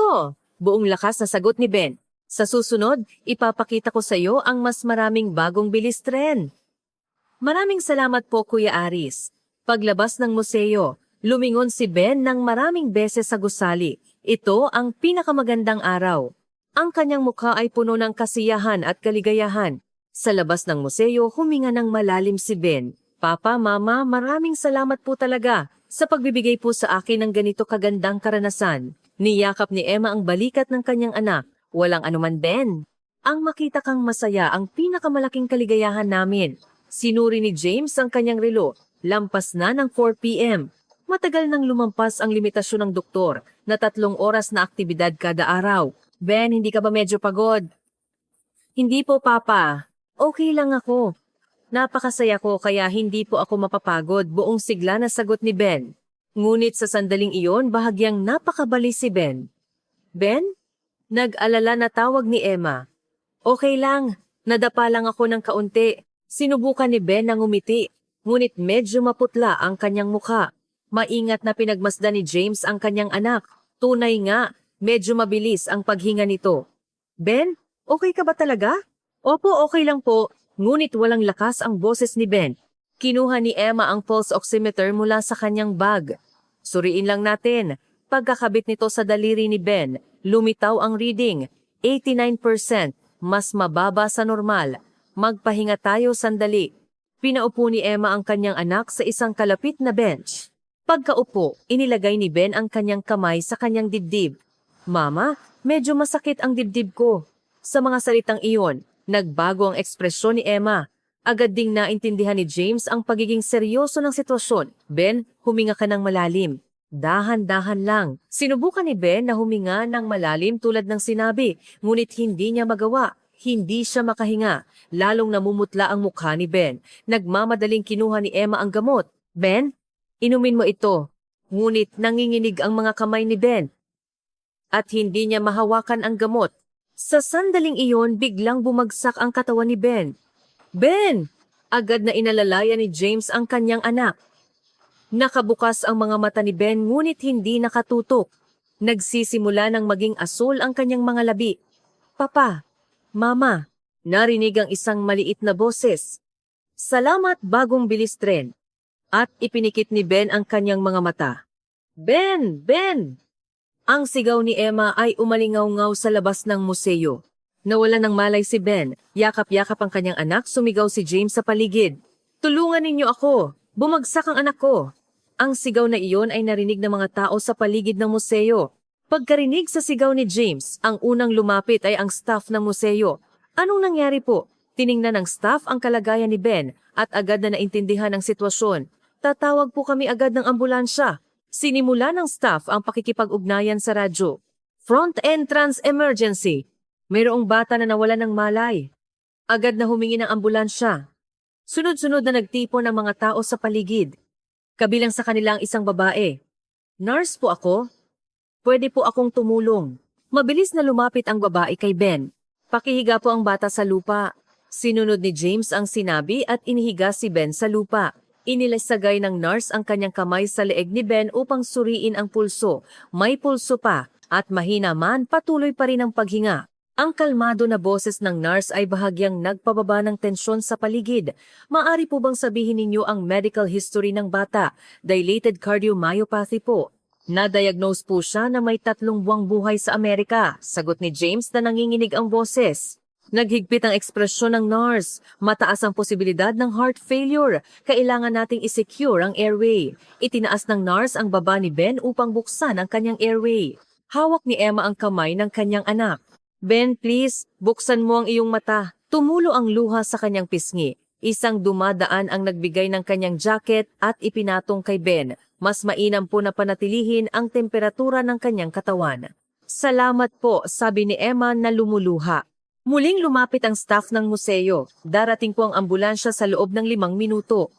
Buong lakas na sagot ni Ben. Sa susunod, ipapakita ko sa iyo ang mas maraming bagong bilis tren. Maraming salamat po, Kuya Aris. Paglabas ng museo, lumingon si Ben ng maraming beses sa gusali. Ito ang pinakamagandang araw. Ang kanyang mukha ay puno ng kasiyahan at kaligayahan. Sa labas ng museo, huminga ng malalim si Ben. Papa, Mama, maraming salamat po talaga sa pagbibigay po sa akin ng ganito kagandang karanasan. Niyakap ni Emma ang balikat ng kanyang anak. Walang anuman, Ben. Ang makita kang masaya ang pinakamalaking kaligayahan namin. Sinuri ni James ang kanyang relo. Lampas na ng 4 p.m. Matagal nang lumampas ang limitasyon ng doktor na 3 oras na aktibidad kada araw. Ben, hindi ka ba medyo pagod? Hindi po, Papa. Okay lang ako. Napakasaya ko kaya hindi po ako mapapagod, buong sigla na sagot ni Ben. Ngunit sa sandaling iyon, bahagyang napakabali si Ben. Ben? Nag-alala na tawag ni Emma. Okay lang, nadapa lang ako ng kaunti. Sinubukan ni Ben na ngumiti, ngunit medyo maputla ang kanyang mukha. Maingat na pinagmasdan ni James ang kanyang anak. Tunay nga, medyo mabilis ang paghinga nito. Ben, okay ka ba talaga? Opo, okay lang po. Ngunit walang lakas ang boses ni Ben. Kinuha ni Emma ang pulse oximeter mula sa kanyang bag. Suriin lang natin. Pagkakabit nito sa daliri ni Ben, lumitaw ang reading, 89%, mas mababa sa normal. Magpahinga tayo sandali. Pinaupo ni Emma ang kanyang anak sa isang kalapit na bench. Pagkaupo, inilagay ni Ben ang kanyang kamay sa kanyang dibdib. Mama, medyo masakit ang dibdib ko. Sa mga salitang iyon, nagbago ang ekspresyon ni Emma. Agad ding naintindihan ni James ang pagiging seryoso ng sitwasyon. Ben, huminga ka ng malalim. Dahan-dahan lang. Sinubukan ni Ben na huminga ng malalim tulad ng sinabi, ngunit hindi niya magawa. Hindi siya makahinga. Lalong namumutla ang mukha ni Ben. Nagmamadaling kinuha ni Emma ang gamot. Ben, inumin mo ito. Ngunit nanginginig ang mga kamay ni Ben. At hindi niya mahawakan ang gamot. Sa sandaling iyon, biglang bumagsak ang katawan ni Ben. Ben! Agad na inalalaya ni James ang kanyang anak. Nakabukas ang mga mata ni Ben ngunit hindi nakatutok. Nagsisimula ng maging asul ang kanyang mga labi. Papa, Mama, narinig ang isang maliit na boses. Salamat bagong bilis tren. At ipinikit ni Ben ang kanyang mga mata. Ben! Ben! Ang sigaw ni Emma ay umalingaw-ngaw sa labas ng museo. Nawala ng malay si Ben. Yakap-yakap ang kanyang anak, sumigaw si James sa paligid. Tulungan ninyo ako! Bumagsak ang anak ko! Ang sigaw na iyon ay narinig ng mga tao sa paligid ng museo. Pagkarinig sa sigaw ni James, ang unang lumapit ay ang staff ng museo. Anong nangyari po? Tiningnan ng staff ang kalagayan ni Ben at agad na naintindihan ang sitwasyon. Tatawag po kami agad ng ambulansya. Sinimula ng staff ang pakikipag-ugnayan sa radyo. Front entrance emergency. Mayroong bata na nawala ng malay. Agad na humingi ng ambulansya. Sunod-sunod na nagtipon ang mga tao sa paligid. Kabilang sa kanila ang isang babae. Nurse po ako. Pwede po akong tumulong. Mabilis na lumapit ang babae kay Ben. Pakihiga po ang bata sa lupa. Sinunod ni James ang sinabi at inihiga si Ben sa lupa. Inilasagay ng nurse ang kanyang kamay sa leeg ni Ben upang suriin ang pulso. May pulso pa at mahina man patuloy pa rin ang paghinga. Ang kalmado na boses ng nurse ay bahagyang nagpababa ng tensyon sa paligid. Maari po bang sabihin ninyo ang medical history ng bata? Dilated cardiomyopathy po. Na-diagnose po siya na may 3 buwang buhay sa Amerika. Sagot ni James na nanginginig ang boses. Naghigpit ang ekspresyon ng nurse. Mataas ang posibilidad ng heart failure. Kailangan nating isecure ang airway. Itinaas ng nurse ang baba ni Ben upang buksan ang kanyang airway. Hawak ni Emma ang kamay ng kanyang anak. Ben, please, buksan mo ang iyong mata. Tumulo ang luha sa kanyang pisngi. Isang dumadaan ang nagbigay ng kanyang jacket at ipinatong kay Ben. Mas mainam po na panatilihin ang temperatura ng kanyang katawan. Salamat po, sabi ni Emma na lumuluha. Muling lumapit ang staff ng museo. Darating po ang ambulansya sa loob ng 5 minuto.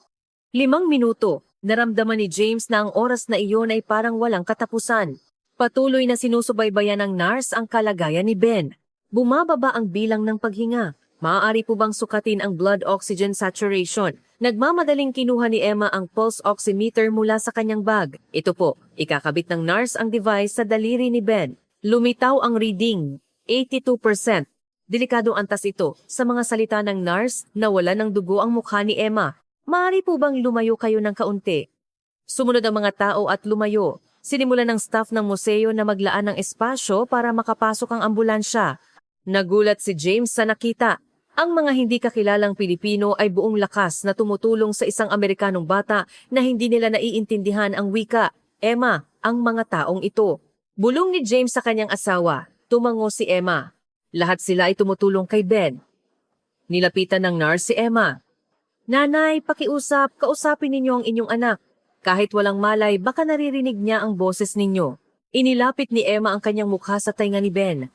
5 minuto, naramdaman ni James na ang oras na iyon ay parang walang katapusan. Patuloy na sinusubaybayan ng nurse ang kalagayan ni Ben. Bumababa ang bilang ng paghinga. Maaari po bang sukatin ang blood oxygen saturation? Nagmamadaling kinuha ni Emma ang pulse oximeter mula sa kanyang bag. Ito po, ikakabit ng nurse ang device sa daliri ni Ben. Lumitaw ang reading, 82%. Delikadong antas ito. Sa mga salita ng nurse, nawala ng dugo ang mukha ni Emma. Maaari po bang lumayo kayo ng kaunti? Sumunod ang mga tao at lumayo. Sinimulan ng staff ng museo na maglaan ng espasyo para makapasok ang ambulansya. Nagulat si James sa nakita. Ang mga hindi kakilalang Pilipino ay buong lakas na tumutulong sa isang Amerikanong bata na hindi nila naiintindihan ang wika. Emma, ang mga taong ito. Bulong ni James sa kanyang asawa. Tumango si Emma. Lahat sila ay tumutulong kay Ben. Nilapitan ng nurse si Emma. Nanay, pakiusap, kausapin ninyo ang inyong anak. Kahit walang malay, baka naririnig niya ang boses ninyo. Inilapit ni Emma ang kanyang mukha sa tainga ni Ben.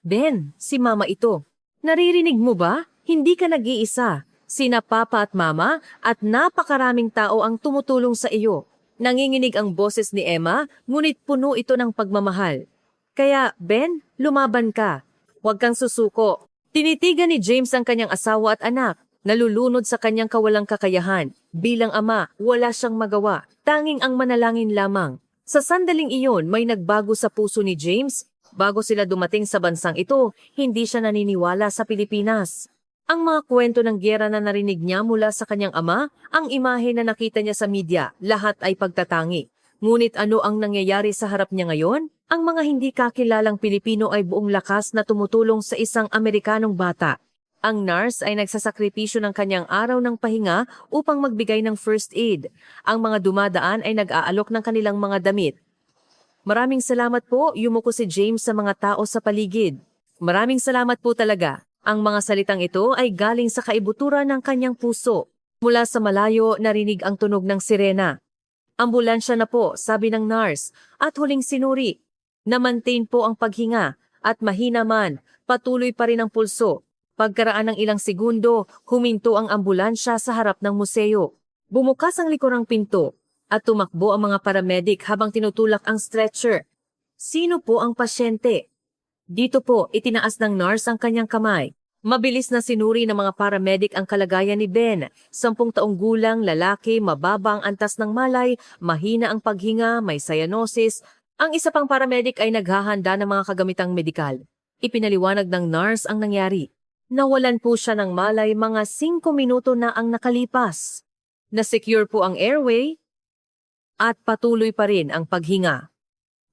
Ben, si Mama ito. Naririnig mo ba? Hindi ka nag-iisa. Sina Papa at Mama at napakaraming tao ang tumutulong sa iyo. Nanginginig ang boses ni Emma, ngunit puno ito ng pagmamahal. Kaya, Ben, lumaban ka. Huwag kang susuko. Tinitigan ni James ang kanyang asawa at anak. Nalulunod sa kanyang kawalang kakayahan. Bilang ama, wala siyang magawa. Tanging ang manalangin lamang. Sa sandaling iyon, may nagbago sa puso ni James. Bago sila dumating sa bansang ito, hindi siya naniniwala sa Pilipinas. Ang mga kwento ng giyera na narinig niya mula sa kanyang ama, ang imahe na nakita niya sa media, lahat ay pagtatangi. Ngunit ano ang nangyayari sa harap niya ngayon? Ang mga hindi kakilalang Pilipino ay buong lakas na tumutulong sa isang Amerikanong bata. Ang nurse ay nagsasakripisyo ng kanyang araw ng pahinga upang magbigay ng first aid. Ang mga dumadaan ay nag-aalok ng kanilang mga damit. Maraming salamat po, yumuko si James sa mga tao sa paligid. Maraming salamat po talaga. Ang mga salitang ito ay galing sa kaibuturan ng kanyang puso. Mula sa malayo, narinig ang tunog ng sirena. Ambulansya na po, sabi ng nurse, at huling sinuri. Na-maintain po ang paghinga, at mahina man, patuloy pa rin ang pulso. Pagkaraan ng ilang segundo, huminto ang ambulansya sa harap ng museo. Bumukas ang likurang pinto, at tumakbo ang mga paramedic habang tinutulak ang stretcher. Sino po ang pasyente? Dito po, itinaas ng nurse ang kanyang kamay. Mabilis na sinuri ng mga paramedic ang kalagayan ni Ben. 10 taong gulang, lalaki, mababa ang antas ng malay, mahina ang paghinga, may cyanosis. Ang isa pang paramedic ay naghahanda ng mga kagamitang medikal. Ipinaliwanag ng nurse ang nangyari. Nawalan po siya ng malay, mga 5 minuto na ang nakalipas. Na-secure po ang airway at patuloy pa rin ang paghinga.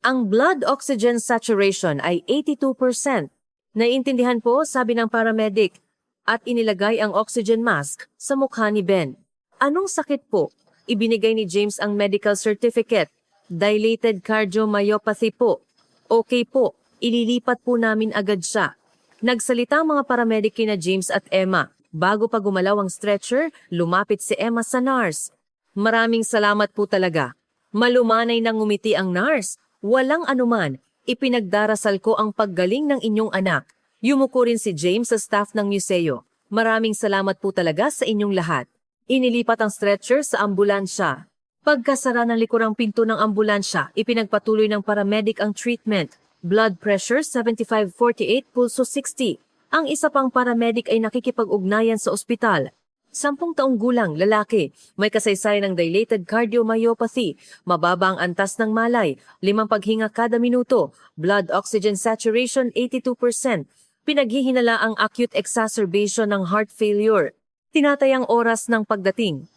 Ang blood oxygen saturation ay 82%. Naiintindihan po, sabi ng paramedic, at inilagay ang oxygen mask sa mukha ni Ben. Anong sakit po? Ibinigay ni James ang medical certificate. Dilated cardiomyopathy po. Okay po, ililipat po namin agad siya. Nagsalita ang mga paramedic kina James at Emma. Bago pa gumalaw ang stretcher, lumapit si Emma sa nurse. Maraming salamat po talaga. Malumanay nang ngumiti ang nurse. Walang anuman. Ipinagdarasal ko ang paggaling ng inyong anak. Yumuko rin si James sa staff ng museo. Maraming salamat po talaga sa inyong lahat. Inilipat ang stretcher sa ambulansya. Pagkasara ng likurang pinto ng ambulansya, ipinagpatuloy ng paramedic ang treatment. Blood pressure 75/48, pulso 60. Ang isa pang paramedic ay nakikipag-ugnayan sa ospital. 10 taong gulang, lalaki, may kasaysayan ng dilated cardiomyopathy, mababa ang antas ng malay, 5 paghinga kada minuto, blood oxygen saturation 82%, pinaghihinala ang acute exacerbation ng heart failure. Tinatayang oras ng pagdating.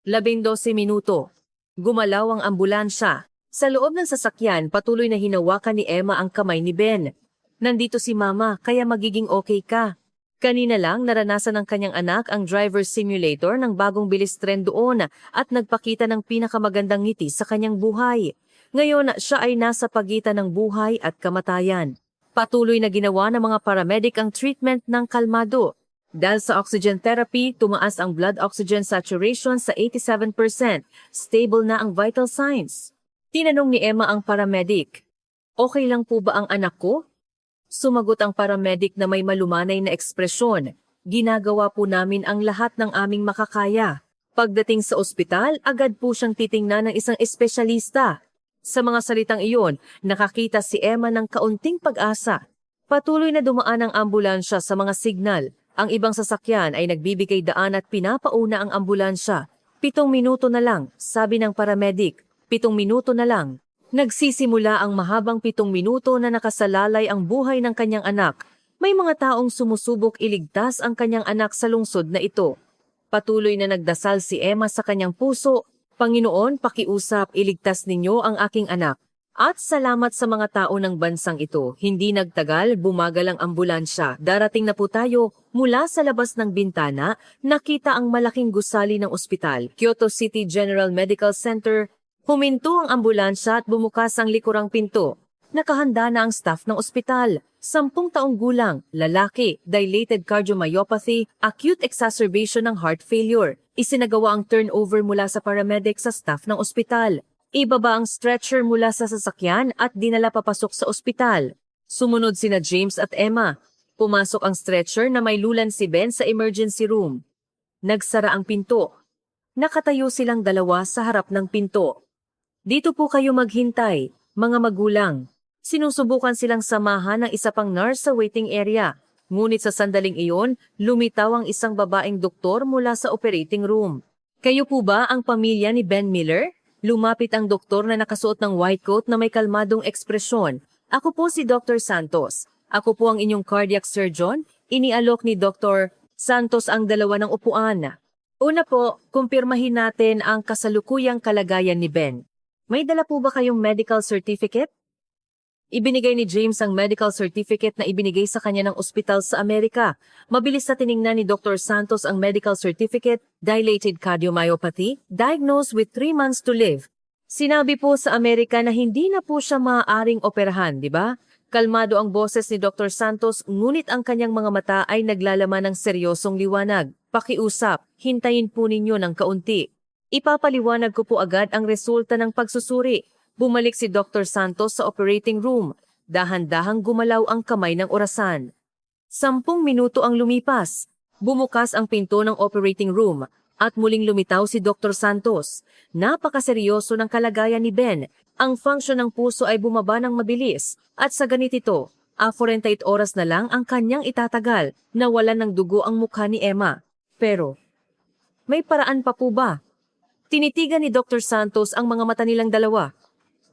12 minuto. Gumalaw ang ambulansya. Sa loob ng sasakyan, patuloy na hinawakan ni Emma ang kamay ni Ben. Nandito si Mama, kaya magiging okay ka. Kanina lang naranasan ng kanyang anak ang driver's simulator ng bagong bilis tren doon at nagpakita ng pinakamagandang ngiti sa kanyang buhay. Ngayon siya ay nasa pagitan ng buhay at kamatayan. Patuloy na ginawa ng mga paramedic ang treatment ng kalmado. Dahil sa oxygen therapy, tumaas ang blood oxygen saturation sa 87%. Stable na ang vital signs. Tinanong ni Emma ang paramedic, "Okay lang po ba ang anak ko?" Sumagot ang paramedic na may malumanay na ekspresyon, "Ginagawa po namin ang lahat ng aming makakaya." Pagdating sa ospital, agad po siyang titingnan ng isang espesyalista. Sa mga salitang iyon, nakakita si Emma ng kaunting pag-asa. Patuloy na dumaan ang ambulansya sa mga signal. Ang ibang sasakyan ay nagbibigay daan at pinapauna ang ambulansya. 7 minuto na lang, sabi ng paramedic. 7 minuto na lang. Nagsisimula ang mahabang 7 minuto na nakasalalay ang buhay ng kanyang anak. May mga taong sumusubok iligtas ang kanyang anak sa lungsod na ito. Patuloy na nagdasal si Emma sa kanyang puso, "Panginoon, pakiusap, iligtas ninyo ang aking anak." At salamat sa mga tao ng bansang ito. Hindi nagtagal, bumagal ang ambulansya. Darating na po tayo. Mula sa labas ng bintana, nakita ang malaking gusali ng ospital, Kyoto City General Medical Center. Huminto ang ambulansya at bumukas ang likurang pinto. Nakahanda na ang staff ng ospital. 10 taong gulang, lalaki, dilated cardiomyopathy, acute exacerbation ng heart failure. Isinagawa ang turnover mula sa paramedic sa staff ng ospital. Ibaba ang stretcher mula sa sasakyan at dinala papasok sa ospital. Sumunod sina James at Emma. Pumasok ang stretcher na may lulan si Ben sa emergency room. Nagsara ang pinto. Nakatayo silang dalawa sa harap ng pinto. "Dito po kayo maghintay, mga magulang." Sinusubukan silang samahan ng isa pang nurse sa waiting area. Ngunit sa sandaling iyon, lumitaw ang isang babaeng doktor mula sa operating room. "Kayo po ba ang pamilya ni Ben Miller?" Lumapit ang doktor na nakasuot ng white coat na may kalmadong ekspresyon. "Ako po si Dr. Santos. Ako po ang inyong cardiac surgeon." Inialok ni Dr. Santos ang dalawa ng upuan. "Una po, kumpirmahin natin ang kasalukuyang kalagayan ni Ben. May dala po ba kayong medical certificate?" Ibinigay ni James ang medical certificate na ibinigay sa kanya ng ospital sa Amerika. Mabilis na tiningnan ni Dr. Santos ang medical certificate, dilated cardiomyopathy, diagnosed with 3 months to live. Sinabi po sa Amerika na hindi na po siya maaaring operahan, di ba? Kalmado ang boses ni Dr. Santos, ngunit ang kanyang mga mata ay naglalaman ng seryosong liwanag. Pakiusap, hintayin po ninyo ng kaunti. Ipapaliwanag ko po agad ang resulta ng pagsusuri. Bumalik si Dr. Santos sa operating room. Dahan-dahang gumalaw ang kamay ng orasan. 10 minuto ang lumipas. Bumukas ang pinto ng operating room at muling lumitaw si Dr. Santos. Napakaseryoso ng kalagayan ni Ben. Ang function ng puso ay bumaba ng mabilis at sa ganitito, 48 oras na lang ang kanyang itatagal na wala ng dugo ang mukha ni Emma. Pero, may paraan pa po ba? Tinitigan ni Dr. Santos ang mga mata nilang dalawa.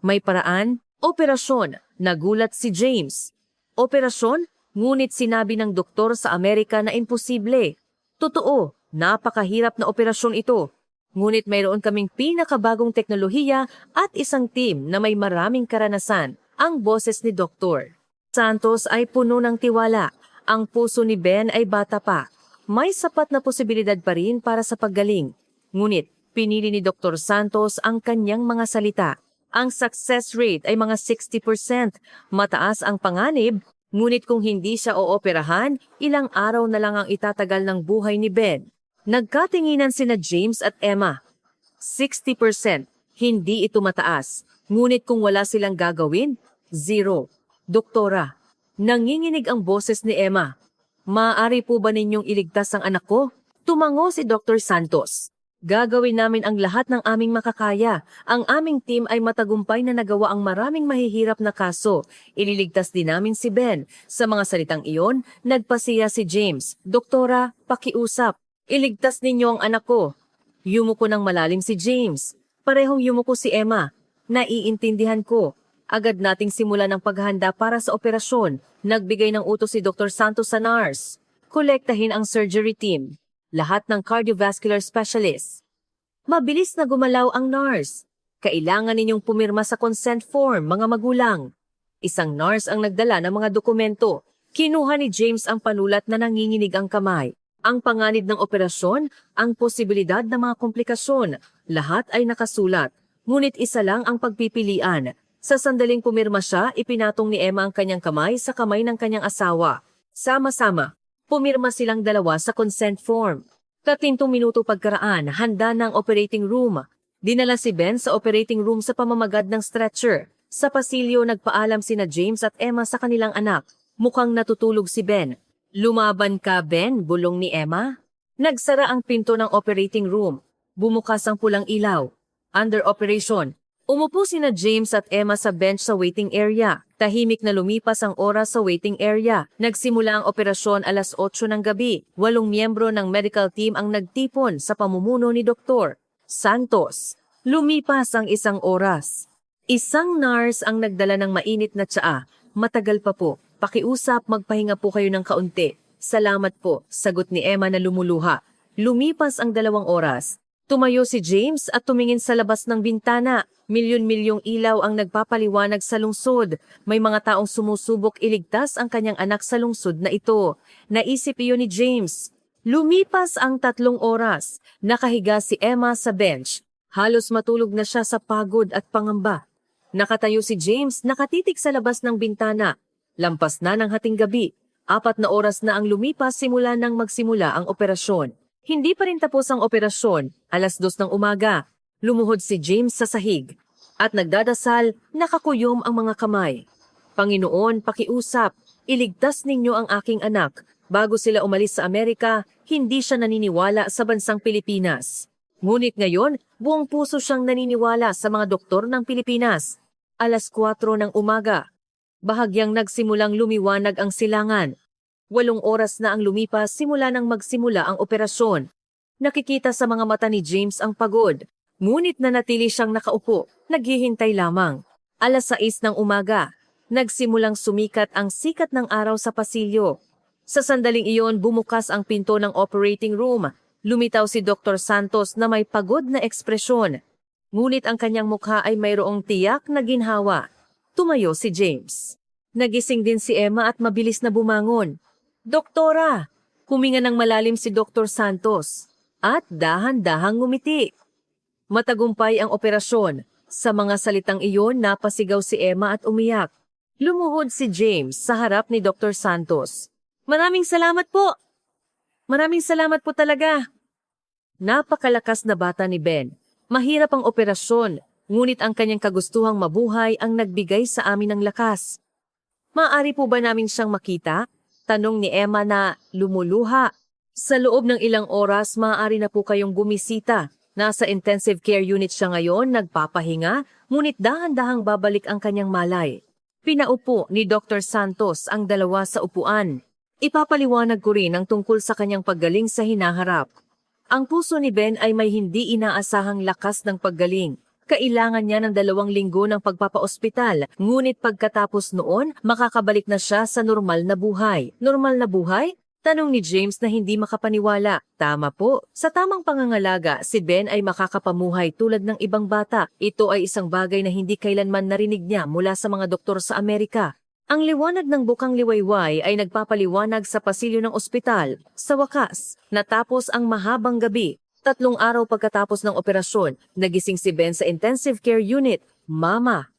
May paraan? Operasyon. Nagulat si James. Operasyon? Ngunit sinabi ng doktor sa Amerika na imposible. Totoo, napakahirap na operasyon ito. Ngunit mayroon kaming pinakabagong teknolohiya at isang team na may maraming karanasan, ang boses ni Dr. Santos ay puno ng tiwala. Ang puso ni Ben ay bata pa. May sapat na posibilidad pa rin para sa paggaling. Ngunit pinili ni Dr. Santos ang kanyang mga salita. Ang success rate ay mga 60%. Mataas ang panganib, ngunit kung hindi siya ooperahan, ilang araw na lang ang itatagal ng buhay ni Ben. Nagkatinginan sina James at Emma. 60%. Hindi ito mataas. Ngunit kung wala silang gagawin, 0. Doktora, nanginginig ang boses ni Emma. Maaari po ba ninyong iligtas ang anak ko? Tumango si Dr. Santos. Gagawin namin ang lahat ng aming makakaya. Ang aming team ay matagumpay na nagawa ang maraming mahihirap na kaso. Ililigtas din namin si Ben. Sa mga salitang iyon, nagpasiya si James. Doktora, pakiusap. Iligtas ninyo ang anak ko. Yumuko ng malalim si James. Parehong yumuko si Emma. Naiintindihan ko. Agad nating simulan ang paghahanda para sa operasyon. Nagbigay ng utos si Dr. Santos sa NARS. Kolektahin ang surgery team. Lahat ng cardiovascular specialists. Mabilis na gumalaw ang NARS. Kailangan ninyong pumirma sa consent form, mga magulang. Isang NARS ang nagdala ng mga dokumento. Kinuha ni James ang panulat na nanginginig ang kamay. Ang panganib ng operasyon, ang posibilidad ng mga komplikasyon. Lahat ay nakasulat. Ngunit isa lang ang pagpipilian. Sa sandaling pumirma siya, ipinatong ni Emma ang kanyang kamay sa kamay ng kanyang asawa. Sama-sama. Pumirma silang dalawa sa consent form. 30 minuto pagkaraan, handa na ang operating room. Dinala si Ben sa operating room sa pamamagad ng stretcher. Sa pasilyo, nagpaalam sina James at Emma sa kanilang anak. Mukhang natutulog si Ben. Lumaban ka, Ben, bulong ni Emma. Nagsara ang pinto ng operating room. Bumukas ang pulang ilaw. Under operation. Umupo sina James at Emma sa bench sa waiting area. Tahimik na lumipas ang oras sa waiting area. Nagsimula ang operasyon alas 8 ng gabi. 8 miyembro ng medical team ang nagtipon sa pamumuno ni Dr. Santos. Lumipas ang isang oras. Isang nurse ang nagdala ng mainit na tsaa. Matagal pa po. Pakiusap, magpahinga po kayo ng kaunti. Salamat po, sagot ni Emma na lumuluha. Lumipas ang 2 oras. Tumayo si James at tumingin sa labas ng bintana. Milyon-milyong ilaw ang nagpapaliwanag sa lungsod. May mga taong sumusubok iligtas ang kanyang anak sa lungsod na ito. Naisip iyon ni James. Lumipas ang 3 oras. Nakahiga si Emma sa bench. Halos matulog na siya sa pagod at pangamba. Nakatayo si James, nakatitig sa labas ng bintana. Lampas na ng hating gabi. 4 na oras na ang lumipas simula nang magsimula ang operasyon. Hindi pa rin tapos ang operasyon. Alas 2 ng umaga. Lumuhod si James sa sahig. At nagdadasal, nakakuyom ang mga kamay. Panginoon, pakiusap, iligtas ninyo ang aking anak. Bago sila umalis sa Amerika, hindi siya naniniwala sa bansang Pilipinas. Ngunit ngayon, buong puso siyang naniniwala sa mga doktor ng Pilipinas. Alas 4 ng umaga. Bahagyang nagsimulang lumiwanag ang silangan. 8 oras na ang lumipas simula nang magsimula ang operasyon. Nakikita sa mga mata ni James ang pagod. Ngunit nanatili siyang nakaupo, naghihintay lamang. Alas 6 ng umaga, nagsimulang sumikat ang sikat ng araw sa pasilyo. Sa sandaling iyon, bumukas ang pinto ng operating room. Lumitaw si Dr. Santos na may pagod na ekspresyon. Ngunit ang kanyang mukha ay mayroong tiyak na ginhawa. Tumayo si James. Nagising din si Emma at mabilis na bumangon. Doktora! Huminga ng malalim si Dr. Santos at dahan-dahang ngumiti. Matagumpay ang operasyon. Sa mga salitang iyon, napasigaw si Emma at umiyak. Lumuhod si James sa harap ni Dr. Santos. Maraming salamat po! Maraming salamat po talaga! Napakalakas na bata ni Ben. Mahirap ang operasyon, ngunit ang kanyang kagustuhang mabuhay ang nagbigay sa amin ng lakas. Maaari po ba namin siyang makita? Tanong ni Emma na lumuluha. Sa loob ng ilang oras, maaari na po kayong bumisita. Nasa intensive care unit siya ngayon, nagpapahinga, ngunit dahan-dahang babalik ang kanyang malay. Pinaupo ni Dr. Santos ang dalawa sa upuan. Ipapaliwanag ko rin ang tungkol sa kanyang paggaling sa hinaharap. Ang puso ni Ben ay may hindi inaasahang lakas ng paggaling. Kailangan niya ng 2 linggo ng pagpapaospital, ngunit pagkatapos noon, makakabalik na siya sa normal na buhay. Normal na buhay? Tanong ni James na hindi makapaniwala. Tama po. Sa tamang pangangalaga, si Ben ay makakapamuhay tulad ng ibang bata. Ito ay isang bagay na hindi kailanman narinig niya mula sa mga doktor sa Amerika. Ang liwanag ng bukang liwayway ay nagpapaliwanag sa pasilyo ng ospital. Sa wakas, natapos ang mahabang gabi. 3 araw pagkatapos ng operasyon, nagising si Ben sa intensive care unit. Mama!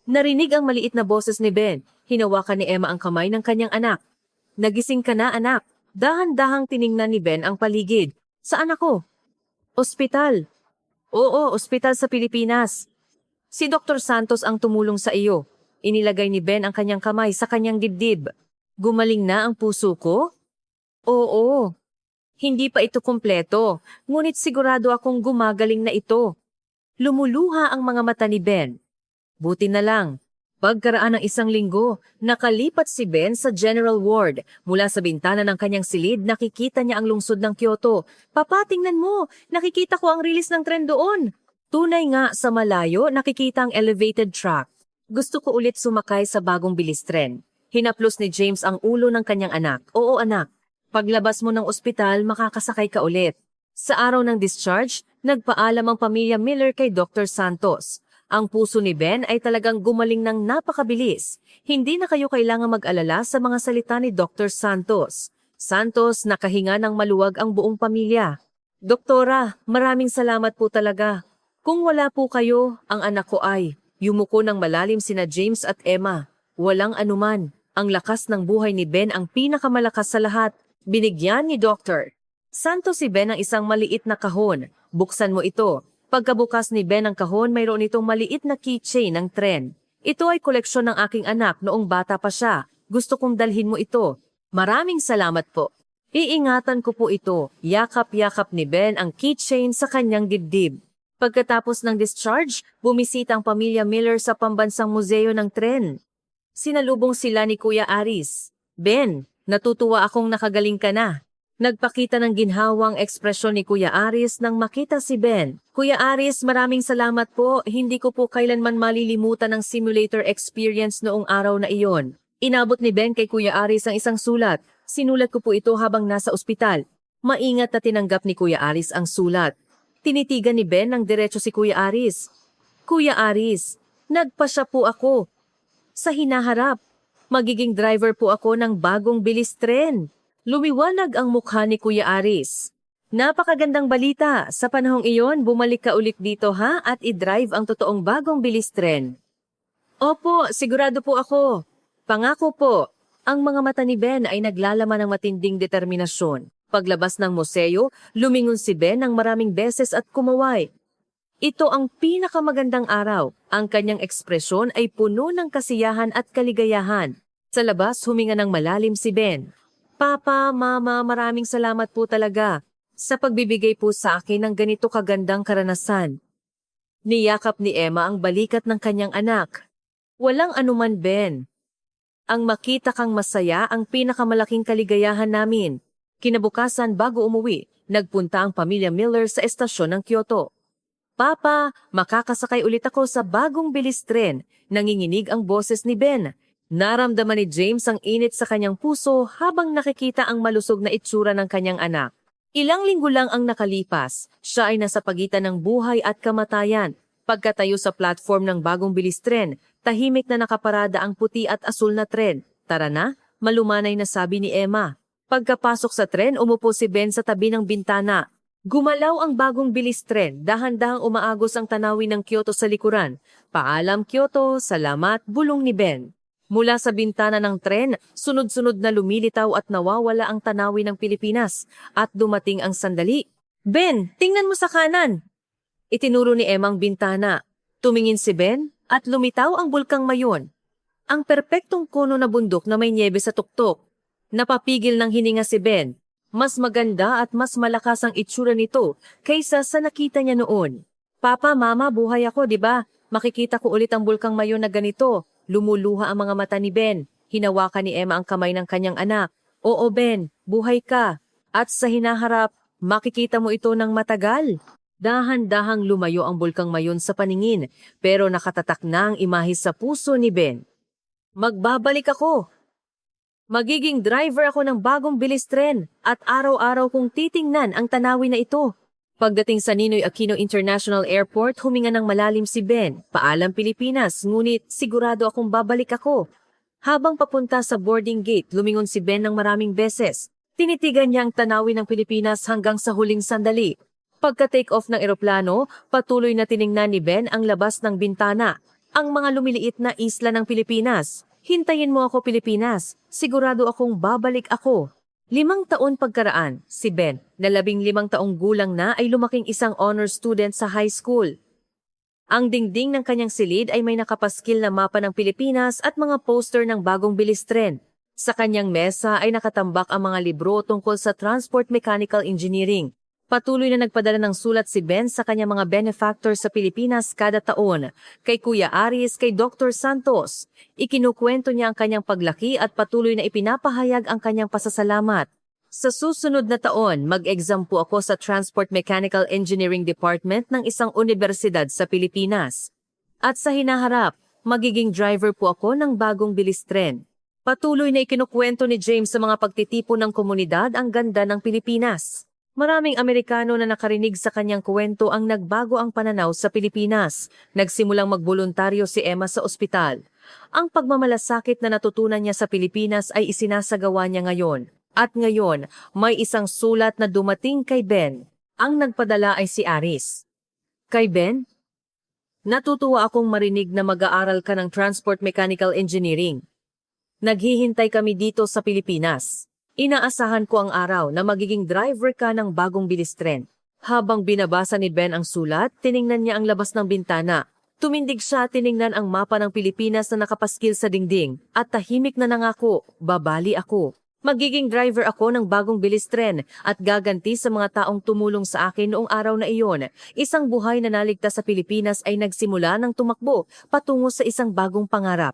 Narinig ang maliit na boses ni Ben. Hinawakan ni Emma ang kamay ng kanyang anak. Nagising ka na, anak. Dahan-dahang tiningnan ni Ben ang paligid. Saan ako? Ospital. Oo, ospital sa Pilipinas. Si Dr. Santos ang tumulong sa iyo. Inilagay ni Ben ang kanyang kamay sa kanyang dibdib. Gumaling na ang puso ko? Oo. Hindi pa ito kumpleto, ngunit sigurado akong gumagaling na ito. Lumuluha ang mga mata ni Ben. Buti na lang. Pagkaraan ng 1 linggo, nakalipat si Ben sa General Ward. Mula sa bintana ng kanyang silid, nakikita niya ang lungsod ng Kyoto. Papa, tingnan mo, nakikita ko ang release ng tren doon. Tunay nga sa malayo, nakikita ang elevated track. Gusto ko ulit sumakay sa bagong bilis tren. Hinaplos ni James ang ulo ng kanyang anak. Oo anak, paglabas mo ng ospital, makakasakay ka ulit. Sa araw ng discharge, nagpaalam ang pamilya Miller kay Dr. Santos. Ang puso ni Ben ay talagang gumaling ng napakabilis. Hindi na kayo kailangang mag-alala sa mga salita ni Dr. Santos. Santos, nakahinga ng maluwag ang buong pamilya. Doktora, maraming salamat po talaga. Kung wala po kayo, ang anak ko ay... Yumuko ng malalim sina James at Emma. Walang anuman. Ang lakas ng buhay ni Ben ang pinakamalakas sa lahat. Binigyan ni Dr. Santos si Ben ng isang maliit na kahon. Buksan mo ito. Pagkabukas ni Ben ang kahon, mayroon itong maliit na keychain ng tren. Ito ay koleksyon ng aking anak noong bata pa siya. Gusto kong dalhin mo ito. Maraming salamat po. Iingatan ko po ito. Yakap-yakap ni Ben ang keychain sa kanyang dibdib. Pagkatapos ng discharge, bumisita ang pamilya Miller sa pambansang museo ng tren. Sinalubong sila ni Kuya Aris. Ben, natutuwa akong nakagaling ka na. Nagpakita ng ginhawang ekspresyon ni Kuya Aris nang makita si Ben. Kuya Aris, maraming salamat po. Hindi ko po kailanman malilimutan ang simulator experience noong araw na iyon. Inabot ni Ben kay Kuya Aris ang isang sulat. Sinulat ko po ito habang nasa ospital. Maingat na tinanggap ni Kuya Aris ang sulat. Tinitigan ni Ben ng diretso si Kuya Aris. Kuya Aris, nagpasya po ako. Sa hinaharap, magiging driver po ako ng bagong bilis tren. Lumiwanag ang mukha ni Kuya Aris. Napakagandang balita. Sa panahong iyon, bumalik ka ulit dito ha at i-drive ang totoong bagong bilis tren. Opo, sigurado po ako. Pangako po. Ang mga mata ni Ben ay naglalaman ng matinding determinasyon. Paglabas ng museo, lumingon si Ben ng maraming beses at kumaway. Ito ang pinakamagandang araw. Ang kanyang ekspresyon ay puno ng kasiyahan at kaligayahan. Sa labas, huminga ng malalim si Ben. Papa, Mama, maraming salamat po talaga sa pagbibigay po sa akin ng ganito kagandang karanasan. Niyakap ni Emma ang balikat ng kanyang anak. Walang anuman, Ben. Ang makita kang masaya ang pinakamalaking kaligayahan namin. Kinabukasan bago umuwi, nagpunta ang pamilya Miller sa estasyon ng Kyoto. Papa, makakasakay ulit ako sa bagong bilis tren. Nanginginig ang boses ni Ben. Naramdaman ni James ang init sa kanyang puso habang nakikita ang malusog na itsura ng kanyang anak. Ilang linggo lang ang nakalipas, siya ay nasa pagitan ng buhay at kamatayan. Pagkatayo sa platform ng bagong bilis tren, Tahimik na nakaparada ang puti at asul na tren. Tara na, malumanay na sabi ni Emma. Pagkapasok sa tren, umupo si Ben sa tabi ng bintana. Gumalaw ang bagong bilis tren, dahan-dahang umaagos ang tanawin ng Kyoto sa likuran. Paalam Kyoto, salamat, bulong ni Ben. Mula sa bintana ng tren, sunod-sunod na lumilitaw at nawawala ang tanawin ng Pilipinas. At dumating ang sandali. Ben, tingnan mo sa kanan! Itinuro ni Emma ang bintana. Tumingin si Ben at lumitaw ang Bulkang Mayon. Ang perpektong kono na bundok na may nyebe sa tuktok. Napapigil ng hininga si Ben. Mas maganda at mas malakas ang itsura nito kaysa sa nakita niya noon. Papa, Mama, buhay ako, di ba? Makikita ko ulit ang Bulkang Mayon na ganito. Lumuluha ang mga mata ni Ben. Hinawakan ni Emma ang kamay ng kanyang anak. Oo, Ben, buhay ka. At sa hinaharap, makikita mo ito ng matagal. Dahan-dahang lumayo ang Bulkang Mayon sa paningin, pero nakatatak na ang imahe sa puso ni Ben. Magbabalik ako. Magiging driver ako ng bagong bilis tren at araw-araw kong titingnan ang tanawin na ito. Pagdating sa Ninoy Aquino International Airport, huminga ng malalim si Ben. Paalam Pilipinas, ngunit sigurado akong babalik ako. Habang papunta sa boarding gate, lumingon si Ben ng maraming beses. Tinitigan niya ang tanawin ng Pilipinas hanggang sa huling sandali. Pagka-take off ng eroplano, patuloy na tiningnan ni Ben ang labas ng bintana, ang mga lumiliit na isla ng Pilipinas. Hintayin mo ako, Pilipinas. Sigurado akong babalik ako. 5 taon pagkaraan, si Ben, na 15 taong gulang na ay lumaking isang honor student sa high school. Ang dingding ng kanyang silid ay may nakapaskil na mapa ng Pilipinas at mga poster ng bagong bilis tren. Sa kanyang mesa ay nakatambak ang mga libro tungkol sa Transport Mechanical Engineering. Patuloy na nagpadala ng sulat si Ben sa kanyang mga benefactor sa Pilipinas kada taon, kay Kuya Aris, kay Dr. Santos. Ikinukwento niya ang kanyang paglaki at patuloy na ipinapahayag ang kanyang pasasalamat. Sa susunod na taon, mag-exam po ako sa Transport Mechanical Engineering Department ng isang universidad sa Pilipinas. At sa hinaharap, magiging driver po ako ng bagong bilis tren. Patuloy na ikinukwento ni James sa mga pagtitipon ng komunidad ang ganda ng Pilipinas. Maraming Amerikano na nakarinig sa kanyang kwento ang nagbago ang pananaw sa Pilipinas. Nagsimulang magboluntaryo si Emma sa ospital. Ang pagmamalasakit na natutunan niya sa Pilipinas ay isinasagawa niya ngayon. At ngayon, may isang sulat na dumating kay Ben. Ang nagpadala ay si Aris. Kay Ben? Natutuwa akong marinig na mag-aaral ka ng Transport Mechanical Engineering. Naghihintay kami dito sa Pilipinas. Inaasahan ko ang araw na magiging driver ka ng bagong bilis tren. Habang binabasa ni Ben ang sulat, tiningnan niya ang labas ng bintana. Tumindig siya, tiningnan ang mapa ng Pilipinas na nakapaskil sa dingding at tahimik na nangako, babali ako. Magiging driver ako ng bagong bilis tren at gaganti sa mga taong tumulong sa akin noong araw na iyon. Isang buhay na naligtas sa Pilipinas ay nagsimula ng tumakbo patungo sa isang bagong pangarap.